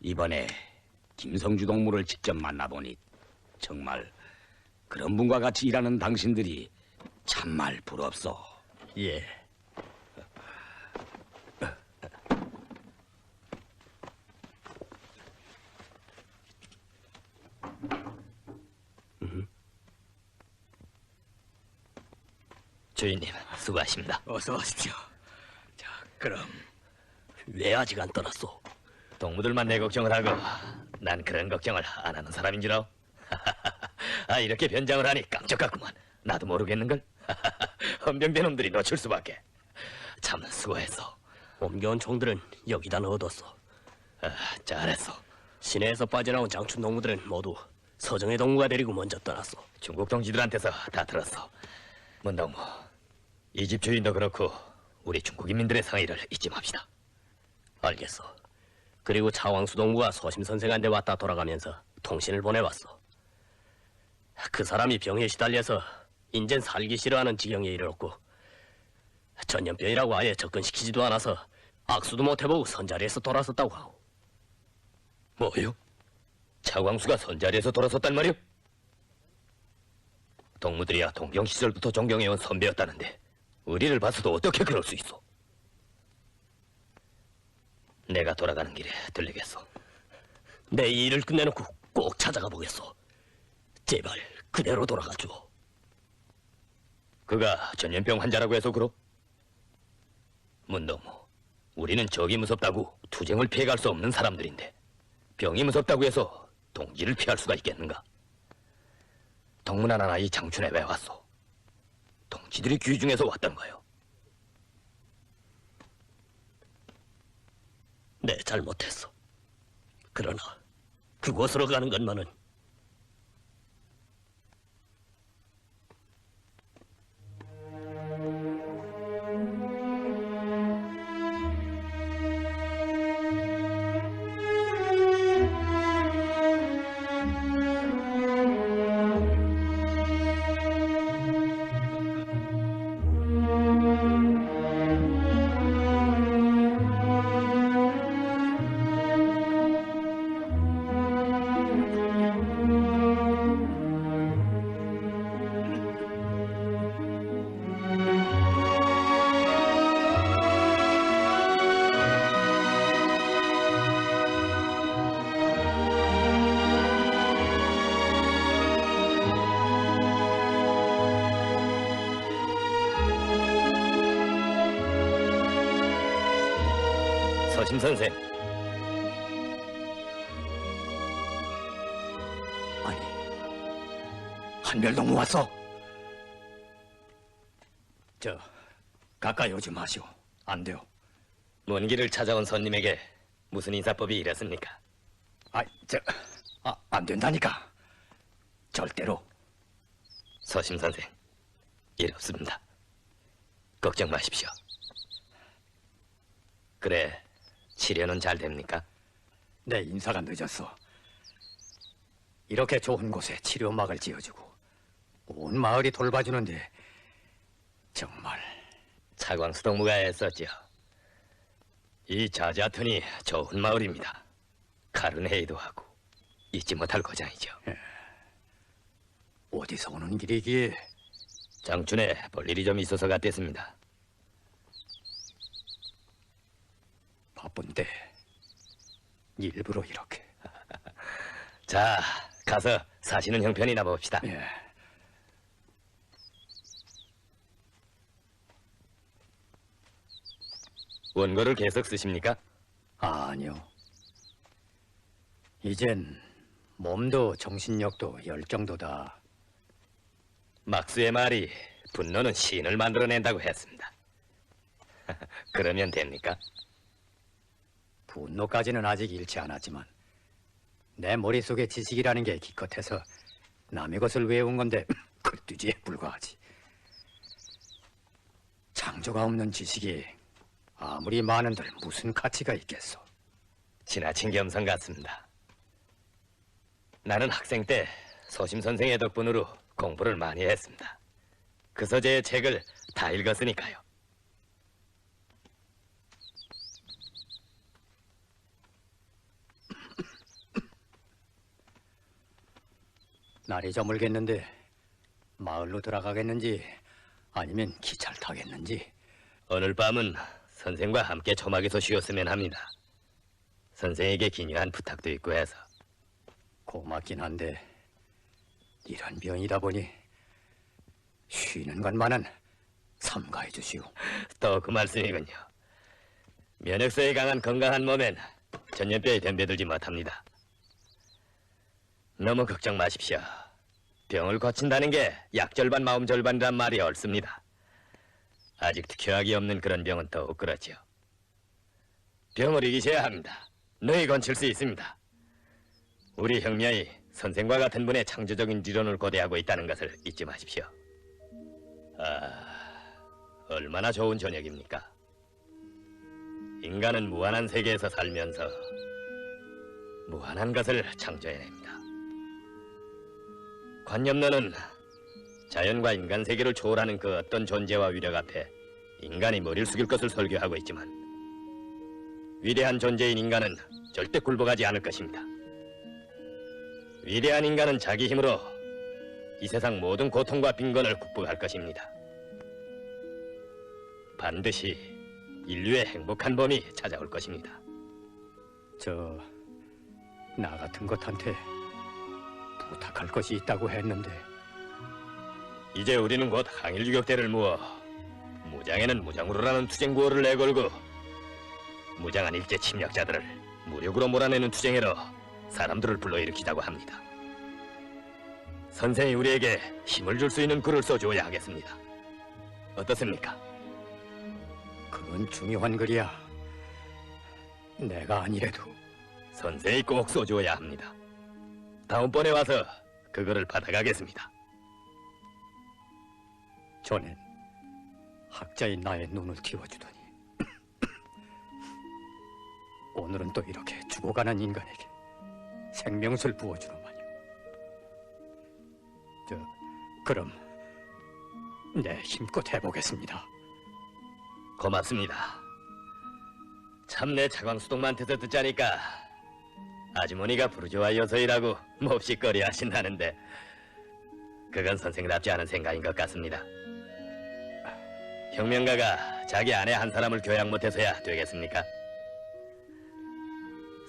이번에 김성주 동무를 직접 만나보니 정말 그런 분과 같이 일하는 당신들이 참말 부럽소. 예. 주인님, 수고하십니다. 어서 오십시오. 자, 그럼 왜 아직 안 떠났소? 동무들만 내 걱정을 하고 난 그런 걱정을 안 하는 사람인 줄 아오? 아, 이렇게 변장을 하니 깜짝같구만. 나도 모르겠는걸? 헌병된 놈들이 놓칠 수밖에. 참 수고했어. 옮겨온 총들은 여기다 넣어뒀어. 아, 잘했어. 시내에서 빠져나온 장춘 동무들은 모두 서정의 동무가 데리고 먼저 떠났어. 중국 동지들한테서 다 들었어. 문동무, 이 집 주인도 그렇고 우리 중국 인민들의 상의를 잊지 맙시다. 알겠어. 그리고 차왕수 동무가 소심 선생한테 왔다 돌아가면서 통신을 보내왔어. 그 사람이 병에 시달려서 인젠 살기 싫어하는 지경에 이르렀고 전염병이라고 아예 접근시키지도 않아서 악수도 못해보고 선자리에서 돌아섰다고 하고. 뭐요? 차광수가 선자리에서 돌아섰단 말이오? 동무들이야 동경 시절부터 존경해온 선배였다는데 우리를 봐서도 어떻게 그럴 수 있어? 내가 돌아가는 길에 들리겠어. 내 이 일을 끝내놓고 꼭 찾아가 보겠어. 제발 그대로 돌아가줘. 그가 전염병 환자라고 해서 그러? 문동무, 우리는 적이 무섭다고 투쟁을 피해갈 수 없는 사람들인데 병이 무섭다고 해서 동지를 피할 수가 있겠는가? 동문하나 이 장춘에 왜 왔어? 동지들이 귀중해서 왔던 거요. 내 잘못했어. 그러나 그곳으로 가는 것만은 서심 선생. 아니, 한별동무 왔어. 저 가까이 오지 마시오. 안 돼요. 먼 길을 찾아온 손님에게 무슨 인사법이 이랬습니까? 안 된다니까. 절대로. 서심 선생, 일 없습니다. 걱정 마십시오. 그래, 치료는 잘 됩니까? 내 인사가 늦었어. 이렇게 좋은 곳에 치료막을 지어주고 온 마을이 돌봐주는데 정말. 차광수 동무가 애썼지요. 이 자자턴이 좋은 마을입니다. 칼은 회의도 하고 잊지 못할 고장이죠. 어디서 오는 길이기에? 장춘에 볼 일이 좀 있어서 갔댔습니다. 바쁜데 일부러 이렇게. 자, 가서 사시는 형편이나 봅시다. 예. 원고를 계속 쓰십니까? 아니요. 이젠 몸도 정신력도 열정도 다. 막수의 말이 분노는 시인을 만들어낸다고 했습니다. 그러면 됩니까? 분노까지는 아직 잃지 않았지만 내 머릿속에 지식이라는 게 기껏해서 남의 것을 외운 건데 글귀지에 불과하지. 창조가 없는 지식이 아무리 많은들 무슨 가치가 있겠소. 지나친 겸손 같습니다. 나는 학생 때 서심 선생의 덕분으로 공부를 많이 했습니다. 그 서재의 책을 다 읽었으니까요. 날이 저물겠는데 마을로 들어가겠는지 아니면 기차를 타겠는지. 오늘 밤은 선생과 함께 조막에서 쉬었으면 합니다. 선생에게 기묘한 부탁도 있고 해서. 고맙긴 한데 이런 병이다 보니 쉬는 것만은 삼가해 주시오. 또 그 말씀이군요. 면역성이 강한 건강한 몸엔 전염병에 덤벼들지 못합니다. 너무 걱정 마십시오. 병을 고친다는 게 약 절반 마음 절반이란 말이 옳습니다. 아직 특효약이 없는 그런 병은 더욱 그렇지요. 병을 이기셔야 합니다. 너희 건칠 수 있습니다. 우리 형님이 선생과 같은 분의 창조적인理論을 고대하고 있다는 것을 잊지 마십시오. 얼마나 좋은 저녁입니까? 인간은 무한한 세계에서 살면서 무한한 것을 창조해냅니다. 관념론은 자연과 인간 세계를 초월하는 그 어떤 존재와 위력 앞에 인간이 머리를 숙일 것을 설교하고 있지만 위대한 존재인 인간은 절대 굴복하지 않을 것입니다. 위대한 인간은 자기 힘으로 이 세상 모든 고통과 빈곤을 극복할 것입니다. 반드시 인류의 행복한 봄이 찾아올 것입니다. 나 같은 것한테 부탁할 것이 있다고 했는데. 이제 우리는 곧 항일 유격대를 모아 무장에는 무장으로라는 투쟁구호를 내걸고 무장한 일제 침략자들을 무력으로 몰아내는 투쟁에로 사람들을 불러일으키자고 합니다. 선생이 우리에게 힘을 줄 수 있는 글을 써주어야 하겠습니다. 어떻습니까? 그건 중요한 글이야. 내가 아니래도 선생이 꼭 써주어야 합니다. 다음번에 와서 그거를 받아가겠습니다. 전엔 학자인 나의 눈을 틔워주더니 오늘은 또 이렇게 죽어가는 인간에게 생명수를 부어주노만요. 그럼 내 힘껏 해보겠습니다. 고맙습니다. 참 내 차광수동만테서 듣자니까 아주머니가 부르주아여서이라고 몹시 하신다는데 그건 선생답지 않은 생각인 것 같습니다. 혁명가가 자기 아내 한 사람을 교양 못해서야 되겠습니까?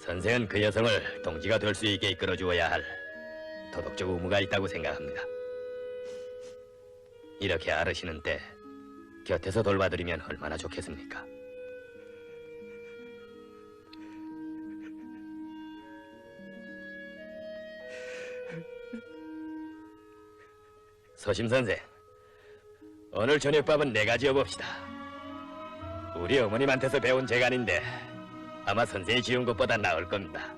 선생은 그 여성을 동지가 될 수 있게 이끌어주어야 할 도덕적 의무가 있다고 생각합니다. 이렇게 아르시는 때 곁에서 돌봐드리면 얼마나 좋겠습니까? 서심 선생, 오늘 저녁밥은 내가 지어봅시다. 우리 어머님한테서 배운 재간인데 아마 선생이 지은 것보다 나을 겁니다.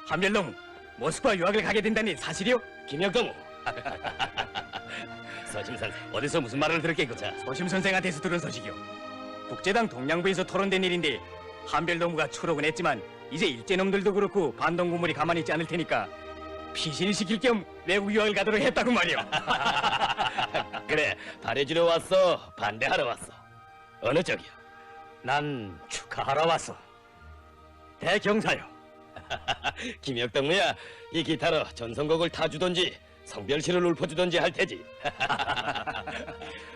한별동, 모스크바 유학을 가게 된다니 사실이요? 김혁동! 서심 선생, 어디서 무슨 말을 들었겠고자? 서심 선생한테서 들은 소식이요. 국제당 동양부에서 토론된 일인데 한별동무가 추록은 했지만 이제 일제놈들도 그렇고 반동군물이 가만히 있지 않을 테니까 피신시킬 겸 외국 유학을 가도록 했다고 말이요. 그래, 바래주러 왔어? 반대하러 왔어? 어느 쪽이요? 난 축하하러 왔어. 대경사요. 김혁동무야, 이 기타로 전성곡을 타주던지 성별시를 읊어주던지 할 테지.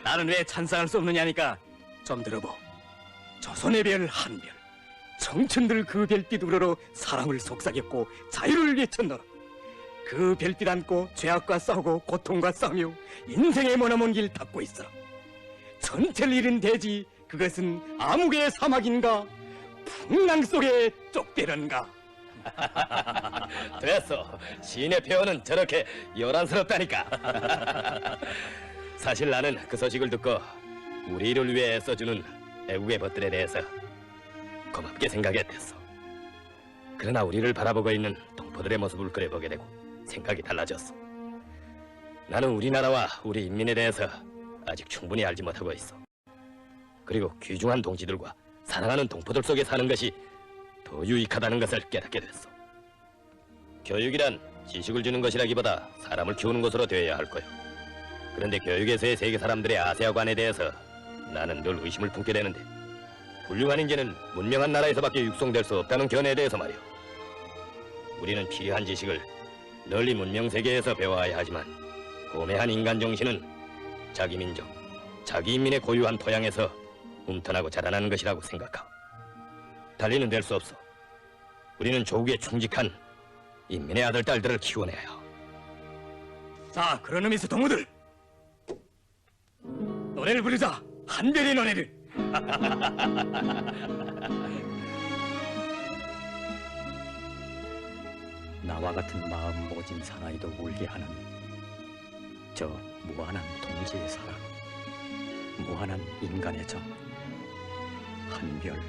나는 왜 찬성할 수 없느냐니까 좀 들어보. 조선의 별 한별, 청춘들 그 별빛 우러러 사랑을 속삭였고 자유를 외쳤노라. 그 별빛 안고 죄악과 싸우고 고통과 싸우며 인생의 머나먼 길 닦고 있어라. 전체를 잃은 대지, 그것은 암흑의 사막인가 풍랑 속의 쪽대련가. 됐어. 시인의 표현은 저렇게 요란스럽다니까. 사실 나는 그 소식을 듣고 우리를 위해 애써주는 애국의 벗들에 대해서 고맙게 생각했댔어. 그러나 우리를 바라보고 있는 동포들의 모습을 그려보게 되고 생각이 달라졌어. 나는 우리나라와 우리 인민에 대해서 아직 충분히 알지 못하고 있어. 그리고 귀중한 동지들과 사랑하는 동포들 속에 사는 것이 더 유익하다는 것을 깨닫게 됐어. 교육이란 지식을 주는 것이라기보다 사람을 키우는 것으로 되어야 할 거요. 그런데 교육에서의 세계 사람들의 아세아관에 대해서 나는 늘 의심을 품게 되는데, 훌륭한 인재는 문명한 나라에서밖에 육성될 수 없다는 견해에 대해서 말이오. 우리는 필요한 지식을 널리 문명 세계에서 배워야 하지만 고매한 인간 정신은 자기 민족, 자기 인민의 고유한 토양에서 훔터나고 자라나는 것이라고 생각하오. 달리는 될 수 없어. 우리는 조국에 충직한 인민의 아들, 딸들을 키워내야 해요. 자, 그런 의미에서 동무들, 노래를 부르자. 한별의 노래를. 나와 같은 마음 모진 사나이도 울게 하는 저 무한한 동지의 사랑, 무한한 인간의 정. 한 별,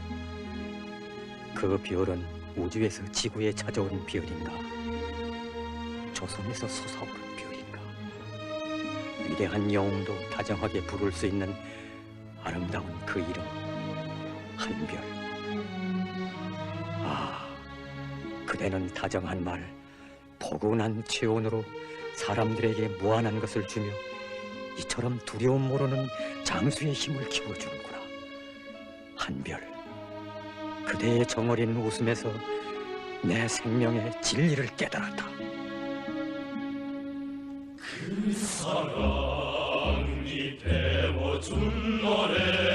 그 별은 우주에서 지구에 찾아온 별인가? 조선에서 솟아오른 별인가? 위대한 영웅도 다정하게 부를 수 있는 아름다운 그 이름, 한별. 아, 그대는 다정한 말, 포근한 체온으로 사람들에게 무한한 것을 주며 이처럼 두려움 모르는 장수의 힘을 키워주는구나. 한별, 그대의 정어린 웃음에서 내 생명의 진리를 깨달았다. 그 사랑이 배워준 노래